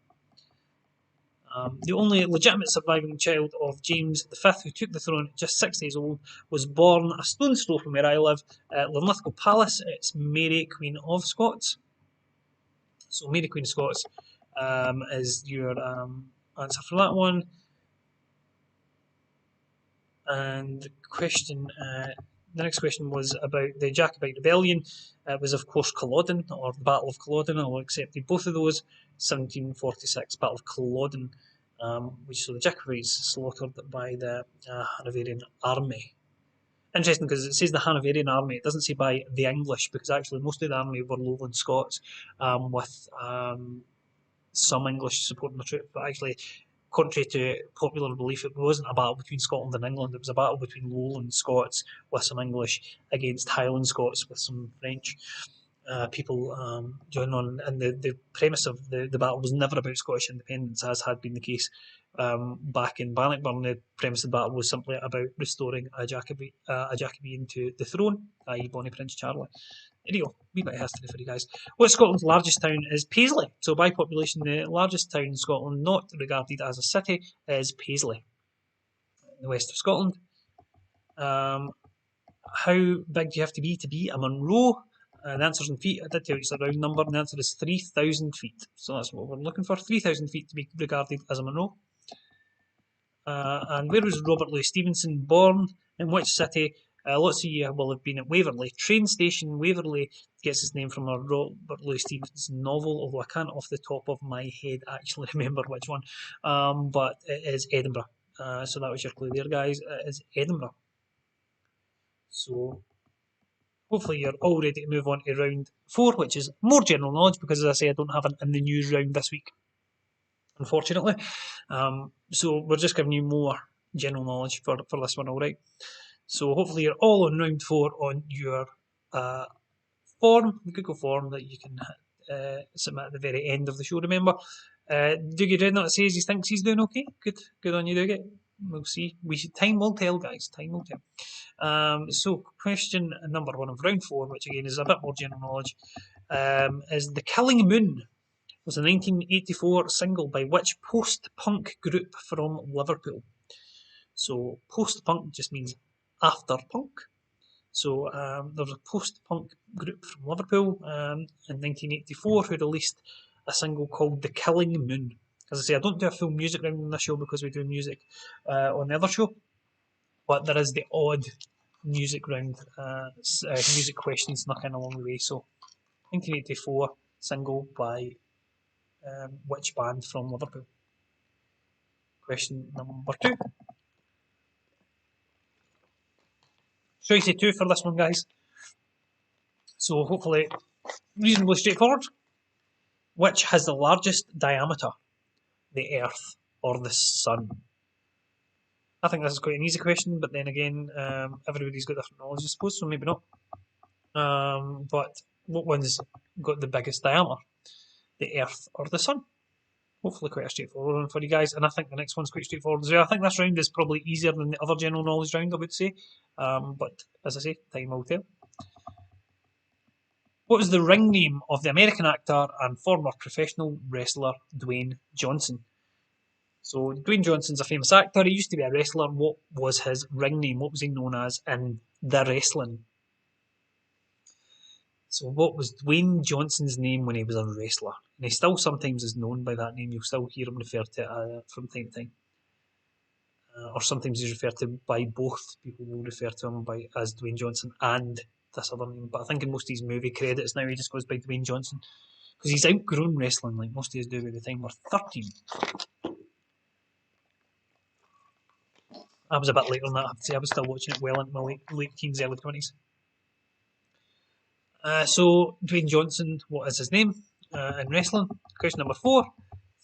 The only legitimate surviving child of James V, who took the throne at just 6 days old, was born a stone's throw from where I live at Linlithgow Palace. It's Mary, Queen of Scots. So Mary, Queen of Scots is your answer for that one. And the next question was about the Jacobite rebellion. It was, of course, Culloden, or the Battle of Culloden. I'll accept both of those. 1746 Battle of Culloden, which saw the Jacobites slaughtered by the Hanoverian army. Interesting, because it says the Hanoverian army. It doesn't say by the English, because actually most of the army were Lowland Scots, with some English supporting the troops, but actually, contrary to popular belief, it wasn't a battle between Scotland and England. It was a battle between Lowland Scots with some English against Highland Scots with some French people joining on. And the premise of the battle was never about Scottish independence, as had been the case back in Bannockburn. The premise of the battle was simply about restoring a Jacobean to the throne, i.e. Bonnie Prince Charlie. There you go, wee bit of history for you guys. What's Scotland's largest town is Paisley. So by population, the largest town in Scotland, not regarded as a city, is Paisley, in the west of Scotland. How big do you have to be a Munro? The answer's in feet. I did tell you it's a round number, and the answer is 3,000 feet. So that's what we're looking for, 3,000 feet to be regarded as a Munro. And where was Robert Louis Stevenson born? In which city? Lots of you will have been at Waverley train station. Waverley gets its name from a Robert Louis Stevenson novel, although I can't off the top of my head actually remember which one. But it is Edinburgh. So that was your clue there, guys. It is Edinburgh. So hopefully you're all ready to move on to round 4, which is more general knowledge, because as I say, I don't have an in the news round this week. unfortunately. So we're just giving you more general knowledge for this one, alright? So hopefully you're all on round 4 on your form, the Google form that you can submit at the very end of the show, remember. Dougie Dreadnought says he thinks he's doing okay. Good on you, Dougie. We'll see. Time will tell, guys. Time will tell. So question number 1 of round 4, which again is a bit more general knowledge, is The Killing Moon was a 1984 single by which post-punk group from Liverpool? So post-punk just means after punk. So there was a post-punk group from Liverpool in 1984 who released a single called "The Killing Moon." As I say, I don't do a full music round on this show because we do music on the other show, but there is the odd music round, music questions snuck in along the way. So 1984 single by which band from Liverpool? Question number 2. Shall I say 2 for this one, guys? So hopefully reasonably straightforward. Which has the largest diameter? The Earth or the Sun? I think this is quite an easy question, but then again, everybody's got different knowledge, I suppose, so maybe not. But what one's got the biggest diameter? The Earth or the Sun? Hopefully quite a straightforward one for you guys, and I think the next one's quite straightforward as well. I think this round is probably easier than the other general knowledge round, I would say. But as I say, time will tell. What was the ring name of the American actor and former professional wrestler Dwayne Johnson? So Dwayne Johnson's a famous actor. He used to be a wrestler. What was his ring name? What was he known as in the wrestling? So what was Dwayne Johnson's name when he was a wrestler? And he still sometimes is known by that name. You'll still hear him referred to from time to time. Or sometimes he's referred to by both. People will refer to him as Dwayne Johnson and this other name. But I think in most of his movie credits now he just goes by Dwayne Johnson. Because he's outgrown wrestling like most of us do by the time we're 13. I was a bit later than that, I have to say. I was still watching it well into my late teens, early 20s. So, Dwayne Johnson, what is his name in wrestling? Question number 4.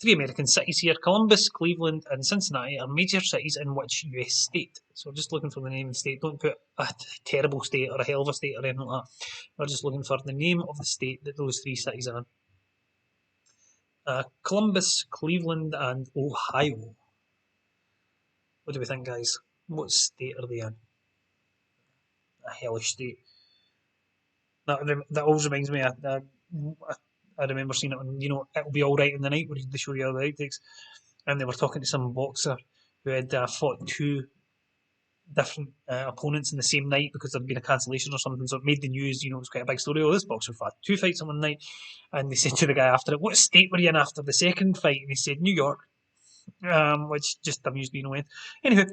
3 American cities here, Columbus, Cleveland and Cincinnati, are major cities in which US state? So just looking for the name of the state. Don't put a terrible state or a hell of a state or anything like that. We're just looking for the name of the state that those 3 cities are in. Columbus, Cleveland and Ohio. What do we think, guys? What state are they in? A hellish state. That always reminds me. I remember seeing it on, It'll Be Alright in the Night, where they show you all the outtakes, and they were talking to some boxer who had fought 2 different opponents in the same night because there'd been a cancellation or something, so it made the news. It was quite a big story. Oh, this boxer fought 2 fights in one night, and they said to the guy after it, "What state were you in after the second fight?" And he said, "New York," which just amused me no end. Anywho,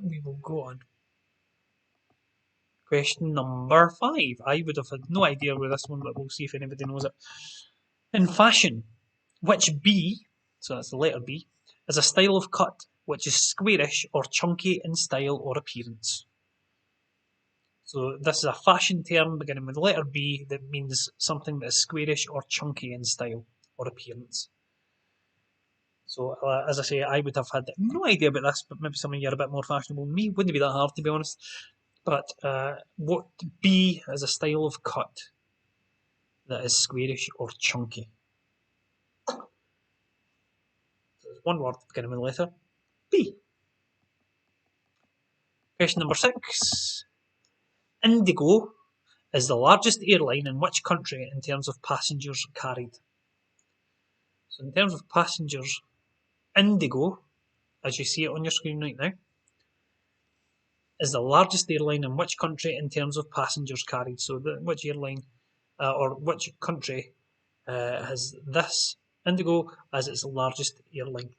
we will go on. Question number 5. I would have had no idea where this one, but we'll see if anybody knows it. In fashion, which B, so that's the letter B, is a style of cut which is squarish or chunky in style or appearance? So this is a fashion term beginning with the letter B that means something that is squarish or chunky in style or appearance. So as I say, I would have had no idea about this, but maybe some of you are a bit more fashionable than me. Wouldn't be that hard, to be honest. But what B is a style of cut that is squarish or chunky? So it's one word beginning with the letter B. Question number 6. Indigo is the largest airline in which country in terms of passengers carried? So in terms of passengers, Indigo, as you see it on your screen right now, is the largest airline in which country in terms of passengers carried? So which airline or which country has this Indigo as its largest airline?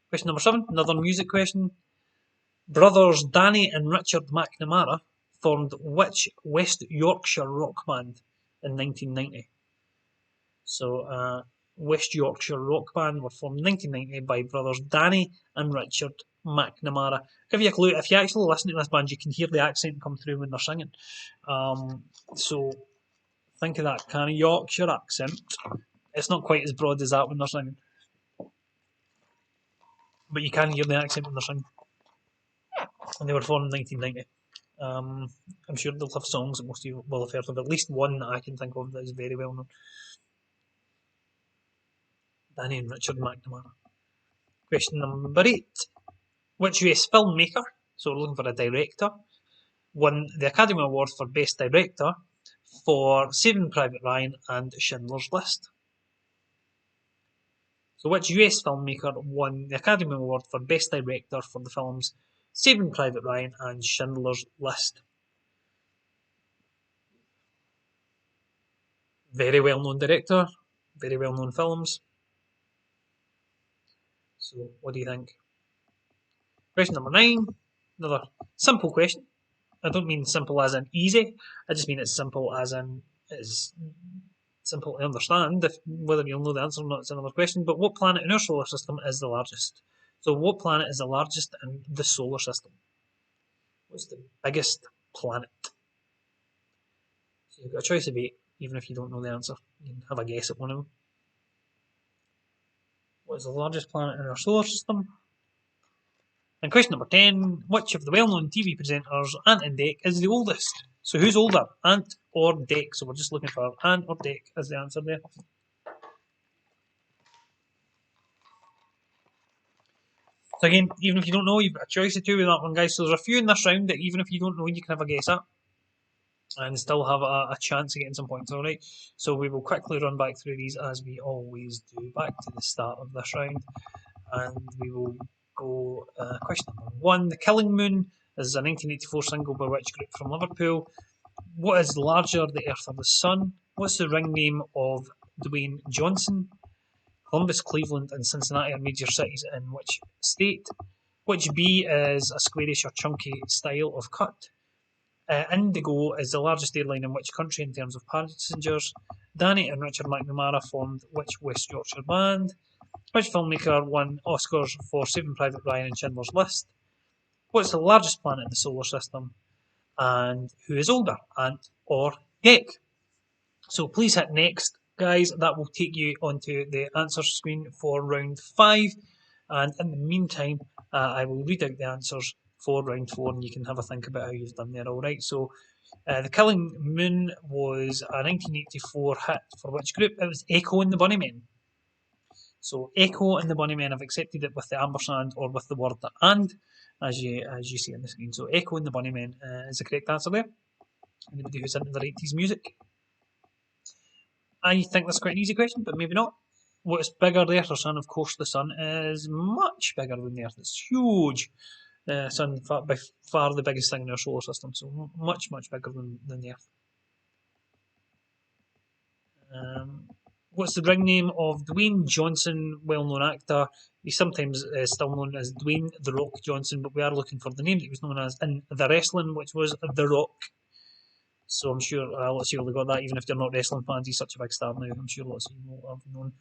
Question number 7, another music question. Brothers Danny and Richard McNamara formed which West Yorkshire rock band in 1990? So West Yorkshire rock band were formed in 1990 by brothers Danny and Richard McNamara. Give you a clue, if you actually listen to this band, you can hear the accent come through when they're singing. So Think of that kind of Yorkshire accent. It's not quite as broad as that when they're singing, but you can hear the accent when they're singing. And they were formed in 1990. I'm sure they'll have songs that most of you will have heard of. At least one that I can think of that is very well known. Danny and Richard McNamara. Question number 8. Which US filmmaker, so we're looking for a director, won the Academy Award for Best Director for Saving Private Ryan and Schindler's List? So which US filmmaker won the Academy Award for Best Director for the films Saving Private Ryan and Schindler's List? Very well known director, very well known films. So what do you think? Question number 9, another simple question. I don't mean simple as in easy, I just mean it's simple as in it's simple to understand. Whether you'll know the answer or not is another question. But what planet in our solar system is the largest? So what planet is the largest in the solar system? What's the biggest planet? So you've got a choice of 8, even if you don't know the answer. You can have a guess at one of them. What is the largest planet in our solar system? And question number 10, which of the well-known TV presenters, Ant and Dec, is the oldest? So who's older, Ant or Dec? So we're just looking for Ant or Dec as the answer there. So again, even if you don't know, you've got a choice of 2 with that one, guys. So there's a few in this round that even if you don't know, you can have a guess at. And still have a chance of getting some points, alright? So we will quickly run back through these as we always do, back to the start of this round. And we will go question number 1. The Killing Moon is a 1984 single by which group from Liverpool? What is larger, the Earth or the Sun? What's the ring name of Dwayne Johnson? Columbus, Cleveland and Cincinnati are major cities in which state? Which bee is a squarish or chunky style of cut? Indigo is the largest airline in which country in terms of passengers? Danny and Richard McNamara formed which West Yorkshire band? Which filmmaker won Oscars for Saving Private Ryan and Schindler's List? What's the largest planet in the solar system? And who is older, Ant or Dec? So please hit next, guys. That will take you onto the answer screen for round 5. And in the meantime, I will read out the answers for round 4 and you can have a think about how you've done there, alright? So The Killing Moon was a 1984 hit for which group? It was Echo and the Bunnymen. So Echo and the Bunnymen have accepted it with the ampersand or with the word and, as you see on the screen. So Echo and the Bunnymen is the correct answer there. Anybody who's into the 80s music? I think that's quite an easy question, but maybe not. What's bigger, the Earth or Sun? Of course, the Sun is much bigger than the Earth. It's huge. The Sun, by far the biggest thing in our solar system, so much, much bigger than the Earth. What's the ring name of Dwayne Johnson, well-known actor? He's sometimes still known as Dwayne The Rock Johnson, but we are looking for the name that he was known as in the wrestling, which was The Rock. So I'm sure lots of you will have got that, even if you're not wrestling fans. He's such a big star now. I'm sure lots of you will have known.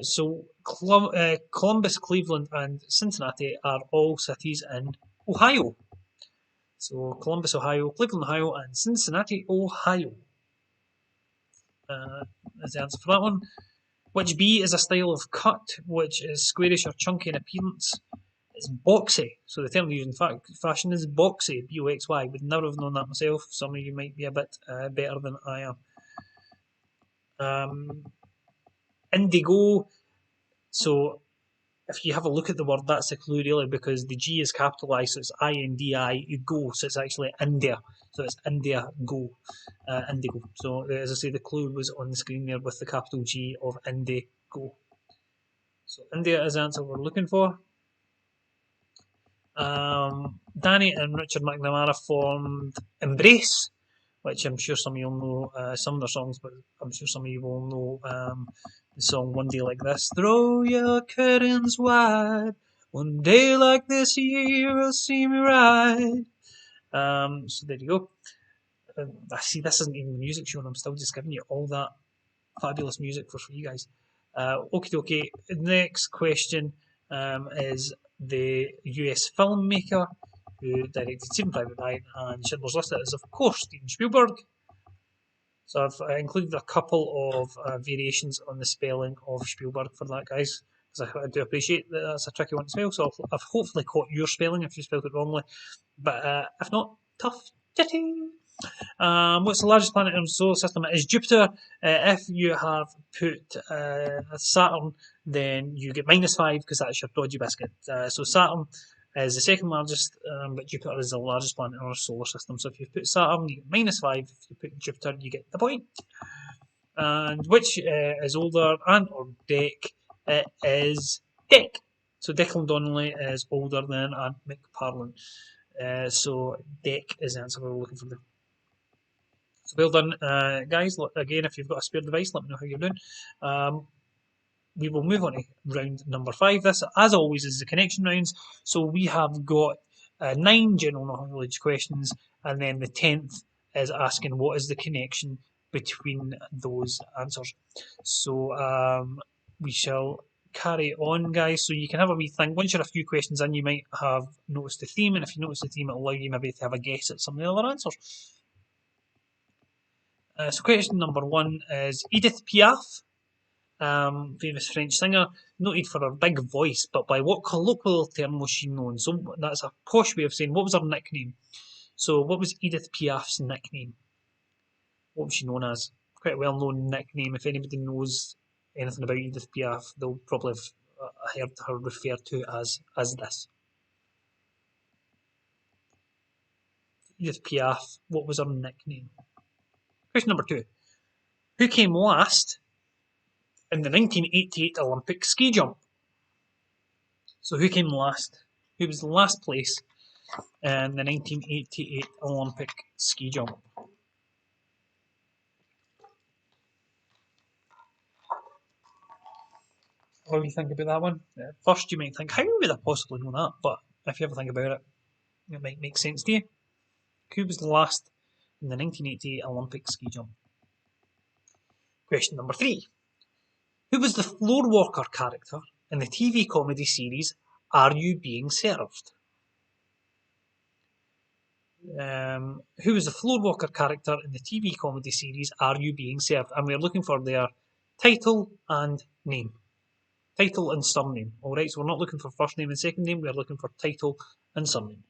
So Columbus, Cleveland, and Cincinnati are all cities in Ohio. So Columbus, Ohio, Cleveland, Ohio, and Cincinnati, Ohio. Is the answer for that one. Which bee is a style of cut which is squarish or chunky in appearance? It's boxy. So the term used in fashion is boxy, B-O-X-Y. Would never have known that myself. Some of you might be a bit better than I am. Indigo. So if you have a look at the word, that's the clue really, because the G is capitalised, so it's I-N-D-I, go, so it's actually India. So it's India, go, indigo. So as I say, the clue was on the screen there with the capital G of Indigo. So India is the answer we're looking for. Danny and Richard McNamara formed Embrace, which I'm sure some of you will know some of their songs, but I'm sure some of you will know the song One Day Like This. Throw your curtains wide, one day like this you'll see me ride. So there you go. I see this isn't even the music show and I'm still just giving you all that fabulous music for you guys. Okie dokie, next question is the US filmmaker who directed Saving Private Ryan and Schindler's List. It is, of course, Steven Spielberg. So I've included a couple of variations on the spelling of Spielberg for that, guys, because I do appreciate that that's a tricky one to spell. So I've hopefully caught your spelling if you spelled it wrongly, but if not, tough titty. What's the largest planet in the solar system? It is Jupiter. If you have put Saturn, then you get -5 because that's your dodgy biscuit. So Saturn is the second largest, but Jupiter is the largest planet in our solar system. So if you put Saturn, you get -5. If you put Jupiter, you get the point. And which is older, Ant or Dec? It is Dec. So Declan Donnelly is older than Ant McPartlin. So Dec is the answer we were looking for there. So well done, guys. Again, if you've got a spare device, let me know how you're doing. We will move on to round number 5. This, as always, is the connection rounds. So we have got 9 general knowledge questions, and then the 10th is asking what is the connection between those answers. So we shall carry on, guys. So you can have a wee think. Once you're a few questions in, you might have noticed the theme, and if you notice the theme, it'll allow you maybe to have a guess at some of the other answers. So question number 1 is Edith Piaf, famous French singer, noted for her big voice, but by what colloquial term was she known? So that's a posh way of saying what was her nickname. So what was Edith Piaf's nickname? What was she known as? Quite a well-known nickname. If anybody knows anything about Edith Piaf, they'll probably have heard her referred to as this. Edith Piaf, what was her nickname? Question number 2. Who came last in the 1988 Olympic ski jump? So who came last? Who was the last place in the 1988 Olympic ski jump? What do you think about that one? First, you might think, how would I possibly know that? But if you ever think about it, it might make sense to you. Who was the last in the 1988 Olympic ski jump? Question number 3. Who was the floorwalker character in the TV comedy series Are You Being Served? Who was the floorwalker character in the TV comedy series Are You Being Served? And we're looking for their title and name. Title and surname. Alright, so we're not looking for first name and second name, we're looking for title and surname.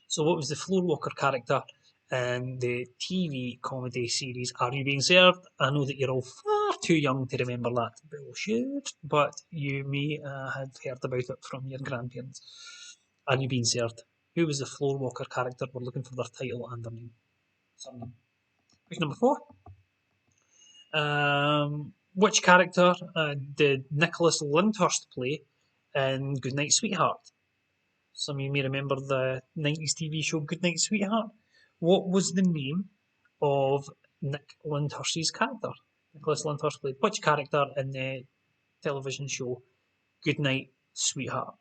So what was the floorwalker character in the TV comedy series Are You Being Served? I know that you're all far too young to remember that bullshit, but you may have heard about it from your grandparents. Are You Being Served? Who was the floorwalker character? We're looking for their title and their name. Surname. Question number 4. Which character did Nicholas Lyndhurst play in Goodnight Sweetheart? Some of you may remember the 90s TV show Goodnight Sweetheart. What was the name of Nick Lyndhurst's character? Nicholas Lyndhurst played which character in the television show Goodnight Sweetheart?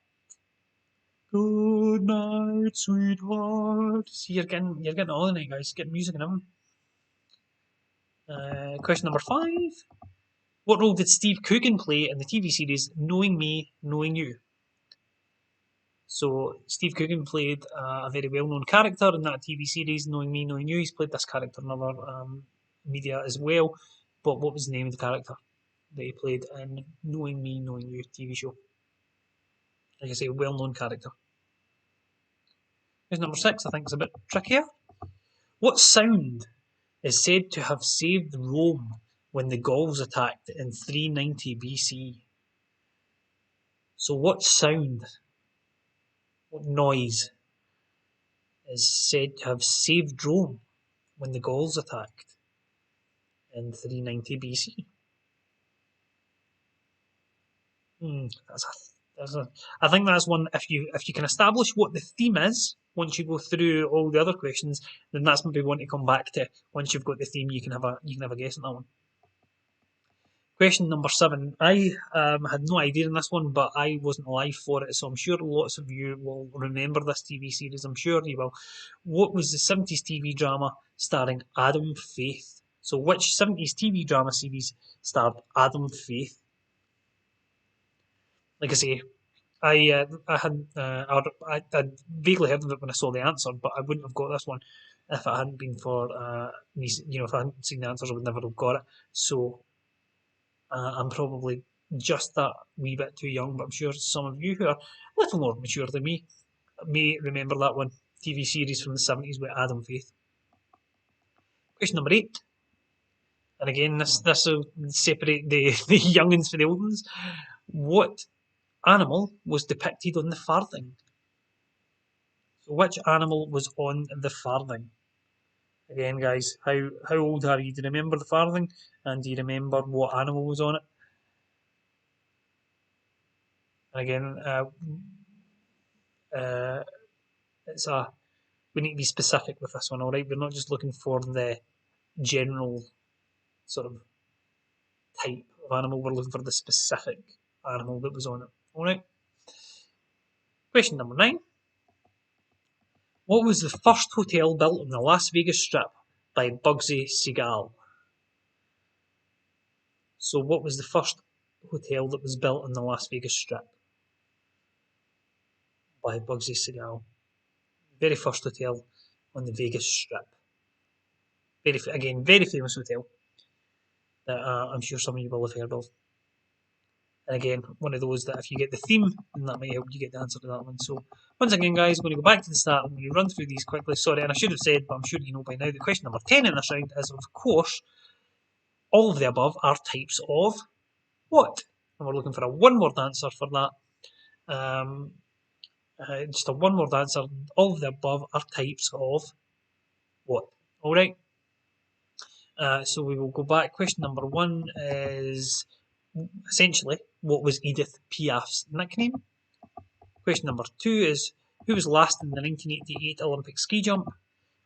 Good night, sweetheart. See, you're getting all in it, guys. Getting music and everything. Question number 5. What role did Steve Coogan play in the TV series Knowing Me, Knowing You? So Steve Coogan played a very well-known character in that TV series, Knowing Me, Knowing You. He's played this character in other media as well. But what was the name of the character that he played in Knowing Me, Knowing You TV show? Like I say, well-known character. Here's number 6, I think is a bit trickier. What sound is said to have saved Rome when the Gauls attacked in 390 BC? So what sound, what noise is said to have saved Rome when the Gauls attacked in 390 BC? I think that's one. If you can establish what the theme is once you go through all the other questions, then that's maybe one to come back to. Once you've got the theme, you can have a guess at that one. Question number 7. I had no idea in this one, but I wasn't alive for it, so I'm sure lots of you will remember this TV series. I'm sure you will. What was the 70s TV drama starring Adam Faith? So which 70s TV drama series starred Adam Faith? Like I say, I had vaguely heard of it when I saw the answer, but I wouldn't have got this one. If it hadn't been for me, if I hadn't seen the answers, I would never have got it. So I'm probably just that wee bit too young, but I'm sure some of you who are a little more mature than me may remember that one. TV series from the 70s with Adam Faith. Question number 8. And again, this will separate the, the young ones from the old ones. What animal was depicted on the farthing? So which animal was on the farthing? Again, guys, how old are you? Do you remember the farthing? And do you remember what animal was on it? And again, it's a we need to be specific with this one, all right? We're not just looking for the general sort of type of animal. We're looking for the specific animal that was on it, all right? Question number 9. What was the first hotel built on the Las Vegas Strip by Bugsy Siegel? So, what was the first hotel that was built on the Las Vegas Strip by Bugsy Siegel? Very first hotel on the Vegas Strip. Very famous hotel that I'm sure some of you will have heard of. And again, one of those that if you get the theme, then that might help you get the answer to that one. So, once again, guys, I'm going to go back to the start. I'm going to run through these quickly. Sorry, and I should have said, but I'm sure you know by now, that question number 10 in this round is, of course, all of the above are types of what? And we're looking for a one-word answer for that. Just a one-word answer. All of the above are types of what? All right. So we will go back. Question number 1 is essentially what was Edith Piaf's nickname? Question number 2 is who was last in the 1988 Olympic ski jump?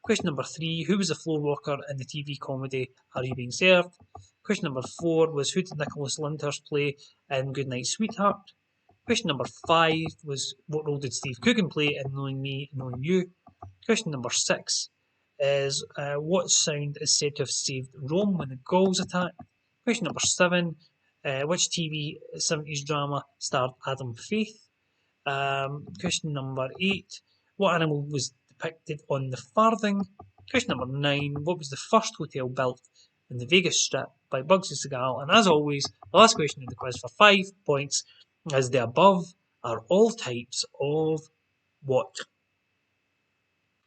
Question number 3, who was the floor walker in the TV comedy Are You Being Served? Question number 4 was who did Nicholas Lyndhurst play in Goodnight Sweetheart? Question number 5 was what role did Steve Coogan play in Knowing Me, Knowing You? Question number 6 is what sound is said to have saved Rome when the Gauls attacked? Question number 7, which TV 70s drama starred Adam Faith? Question number 8, what animal was depicted on the farthing? Question number 9, what was the first hotel built in the Vegas Strip by Bugsy Siegel? And as always, the last question of the quiz for 5 points is the above are all types of what?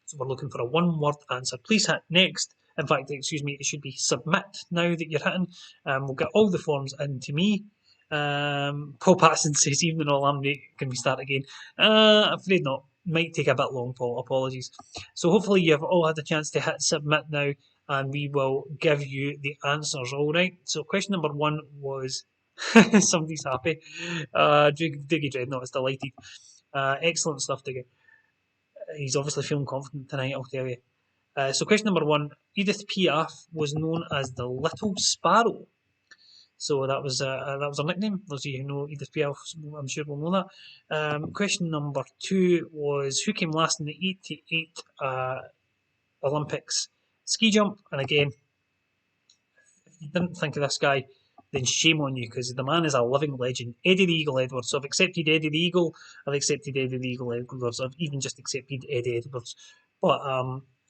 So we're looking for a one-word answer. Please hit next. In fact, excuse me, it should be submit now that you're hitting. We'll get all the forms into me. Paul Patterson says, even though I'm late, can we start again? Afraid not. Might take a bit long, Paul. Apologies. So hopefully you've all had a chance to hit submit now, and we will give you the answers. All right. So question number 1 was somebody's happy. Diggy Dreadnought is delighted. Excellent stuff, Diggy. He's obviously feeling confident tonight, I'll tell you. So question number 1, Edith Piaf was known as the Little Sparrow. So that was her nickname. Those of you who know Edith Piaf, I'm sure will know that. Question number 2 was who came last in the 88 Olympics ski jump? And again, if you didn't think of this guy, then shame on you, because the man is a living legend. Eddie the Eagle Edwards. So I've accepted Eddie the Eagle. I've accepted Eddie the Eagle Edwards. I've even just accepted Eddie Edwards. But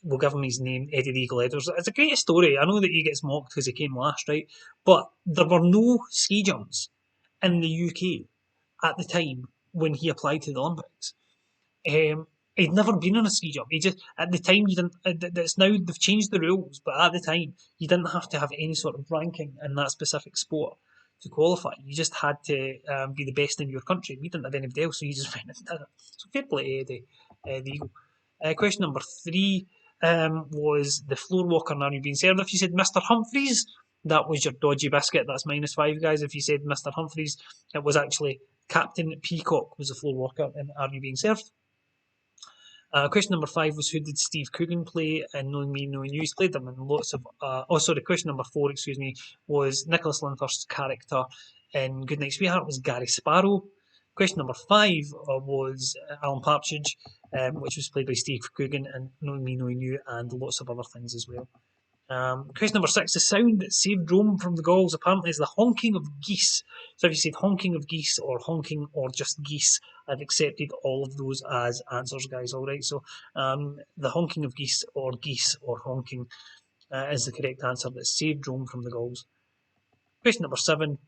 we'll give him his name, Eddie the Eagle Edwards. It's a great story. I know that he gets mocked because he came last, right? But there were no ski jumps in the UK at the time when he applied to the Olympics. He'd never been on a ski jump. He just at the time you didn't. That's now they've changed the rules, but at the time you didn't have to have any sort of ranking in that specific sport to qualify. You just had to be the best in your country. We didn't have anybody else, so you just went and did it. So fair play, the Eagle. Question number 3 was the floor walker. Now you've been served. If you said Mr. Humphreys, that was your dodgy biscuit. That's -5, guys. If you said Mr. Humphreys, it was actually Captain Peacock was the floor walker in Are You Being Served? Question number 5 was who did Steve Coogan play in Knowing Me, Knowing You? He's played them in lots of. Question number 4, excuse me, was Nicholas Lyndhurst's character in Goodnight Sweetheart was Gary Sparrow. Question number 5 was Alan Partridge, which was played by Steve Coogan in Knowing Me, Knowing You, and lots of other things as well. Question number 6. The sound that saved Rome from the Gauls apparently is the honking of geese. So if you said honking of geese or honking or just geese, I've accepted all of those as answers, guys. All right. So the honking of geese or honking is the correct answer that saved Rome from the Gauls. Question number 7.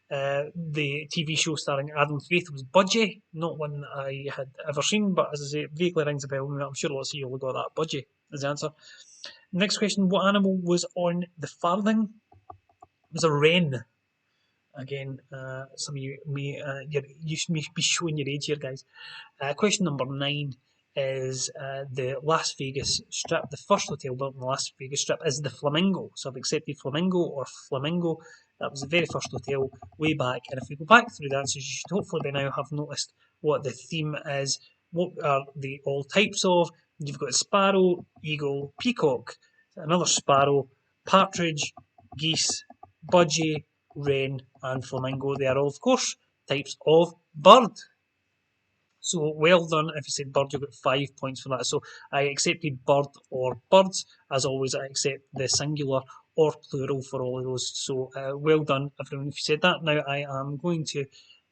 The TV show starring Adam Faith was Budgie, not one that I had ever seen, but as I say, it vaguely rings a bell. I'm sure lots of you will got that. Budgie is the answer. Next question, what animal was on the farthing? It was a wren. Again, some of you may you may be showing your age here, guys. Question number 9 is the Las Vegas Strip. The first hotel built in the Las Vegas Strip is the Flamingo. So I've accepted Flamingo or Flamingo. That was the very first hotel way back. And if we go back through the answers, you should hopefully by now have noticed what the theme is. What are the all types of? You've got sparrow, eagle, peacock, another sparrow, partridge, geese, budgie, wren, and flamingo. They are all, of course, types of bird. So well done. If you said bird, you got 5 points for that. So I accepted bird or birds. As always, I accept the singular or plural for all of those. So well done, everyone, if you said that. Now I am going to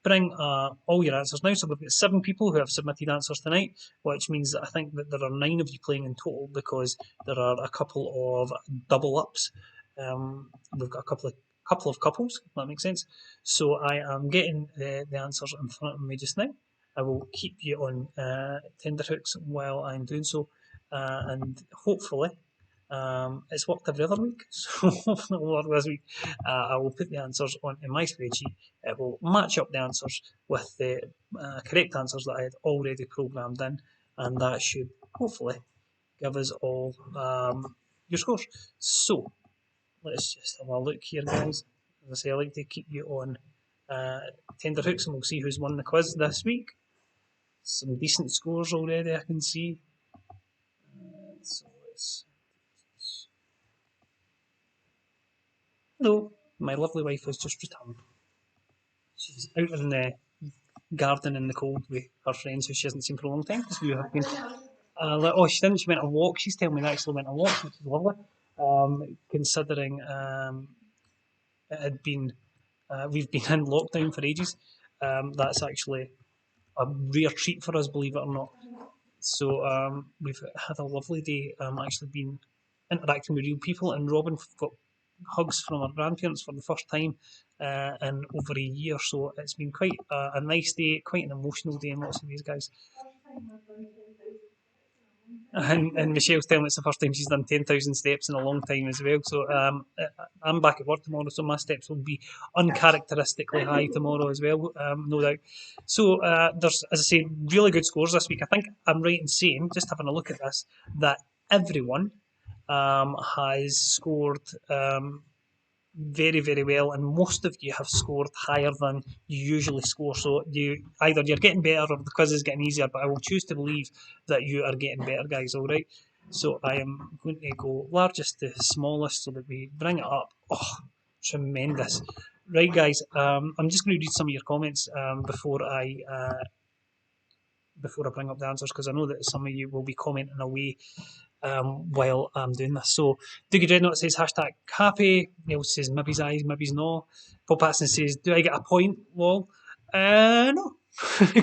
bring all your answers now. So we've got 7 people who have submitted answers tonight, which means that I think that there are 9 of you playing in total because there are a couple of double ups. We've got a couple of couples, if that makes sense. So I am getting the answers in front of me just now. I will keep you on tenterhooks while I'm doing so, and hopefully it's worked every other week, so hopefully it will work this week. I will put the answers on in my spreadsheet. It will match up the answers with the correct answers that I had already programmed in, and that should hopefully give us all your scores. So let's just have a look here, guys. As I say, I like to keep you on tenterhooks, and we'll see who's won the quiz this week. Some decent scores already, I can see. So it's hello, my lovely wife has just returned. She's out in the garden in the cold with her friends who she hasn't seen for a long time because we have been. She didn't. She went a walk. She's telling me they actually went a walk, which is lovely. Considering it had been, we've been in lockdown for ages. That's actually a rare treat for us, believe it or not. So we've had a lovely day. Actually been interacting with real people, and Robin got hugs from her grandparents for the first time in over a year. So it's been quite a nice day, quite an emotional day in lots of ways, guys. And Michelle's telling me it's the first time she's done 10,000 steps in a long time as well. So I'm back at work tomorrow, so my steps will be uncharacteristically high tomorrow as well, no doubt. So there's, as I say, really good scores this week. I think I'm right in saying, just having a look at this, that everyone has scored very, very well, and most of you have scored higher than you usually score. So you're getting better or the quiz is getting easier, but I will choose to believe that you are getting better, guys. All right. So I am going to go largest to smallest so that we bring it up. Oh, tremendous! Right, guys. I'm just going to read some of your comments before I bring up the answers, because I know that some of you will be commenting away while I'm doing this. So Doogie Dreadnought says hashtag happy. Neil says maybe's eyes, maybe's no. Paul Patson says, do I get a point? Lol. No.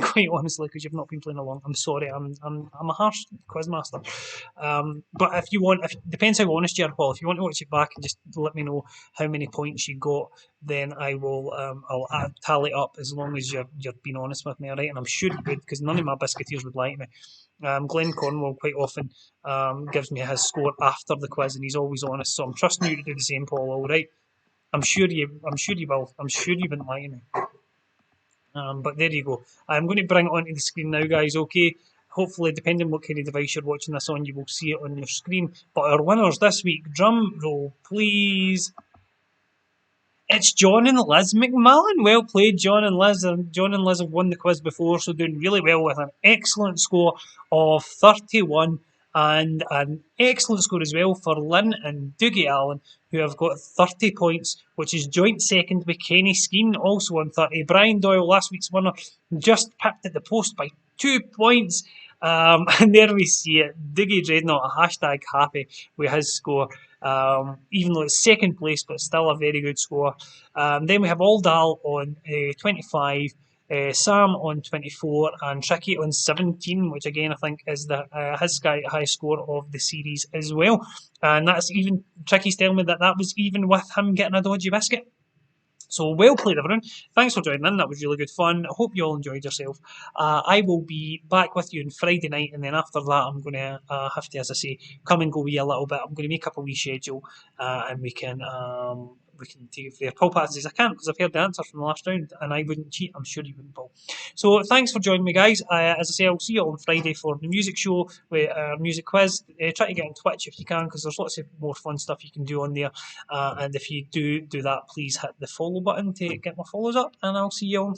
Quite honestly, because you've not been playing along. I'm sorry, I'm a harsh quizmaster. But if you want, depends how honest you are, Paul. If you want to watch it back and just let me know how many points you got, then I will I'll tally up as long as you're being honest with me, alright? And I'm sure you would, because none of my biscuiteers would lie to me. Glenn Cornwall quite often gives me his score after the quiz, and he's always honest. So I'm trusting you to do the same, Paul. All right. I'm sure you will. I'm sure you wouldn't lie to me. But there you go. I'm going to bring it onto the screen now, guys. Okay. Hopefully, depending on what kind of device you're watching this on, you will see it on your screen. But our winners this week, drum roll, please. It's John and Liz McMahon. Well played, John and Liz. John and Liz have won the quiz before, so doing really well with an excellent score of 31, and an excellent score as well for Lynn and Dougie Allen, who have got 30 points, which is joint second with Kenny Skeen, also on 30. Brian Doyle, last week's winner, just pipped at the post by 2 points. And there we see it. Diggy Dreadnought, hashtag happy with his score. Even though it's second place, but still a very good score. Then we have Aldal on 25, Sam on 24, and Tricky on 17, which again I think is the his high score of the series as well. And that's even Tricky's telling me that was even with him getting a dodgy biscuit. So well played, everyone. Thanks for joining in. That was really good fun. I hope you all enjoyed yourself. I will be back with you on Friday night, and then after that, I'm going to have to, as I say, come and go wee a little bit. I'm going to make up a wee schedule, and we can take their Paul passes. I can't because I've heard the answer from the last round, and I wouldn't cheat. I'm sure you wouldn't, Paul. So thanks for joining me, guys. As I say, I'll see you all on Friday for the music show with music quiz. Try to get on Twitch if you can, because there's lots of more fun stuff you can do on there. And if you do that, please hit the follow button to get my follows up, and I'll see you on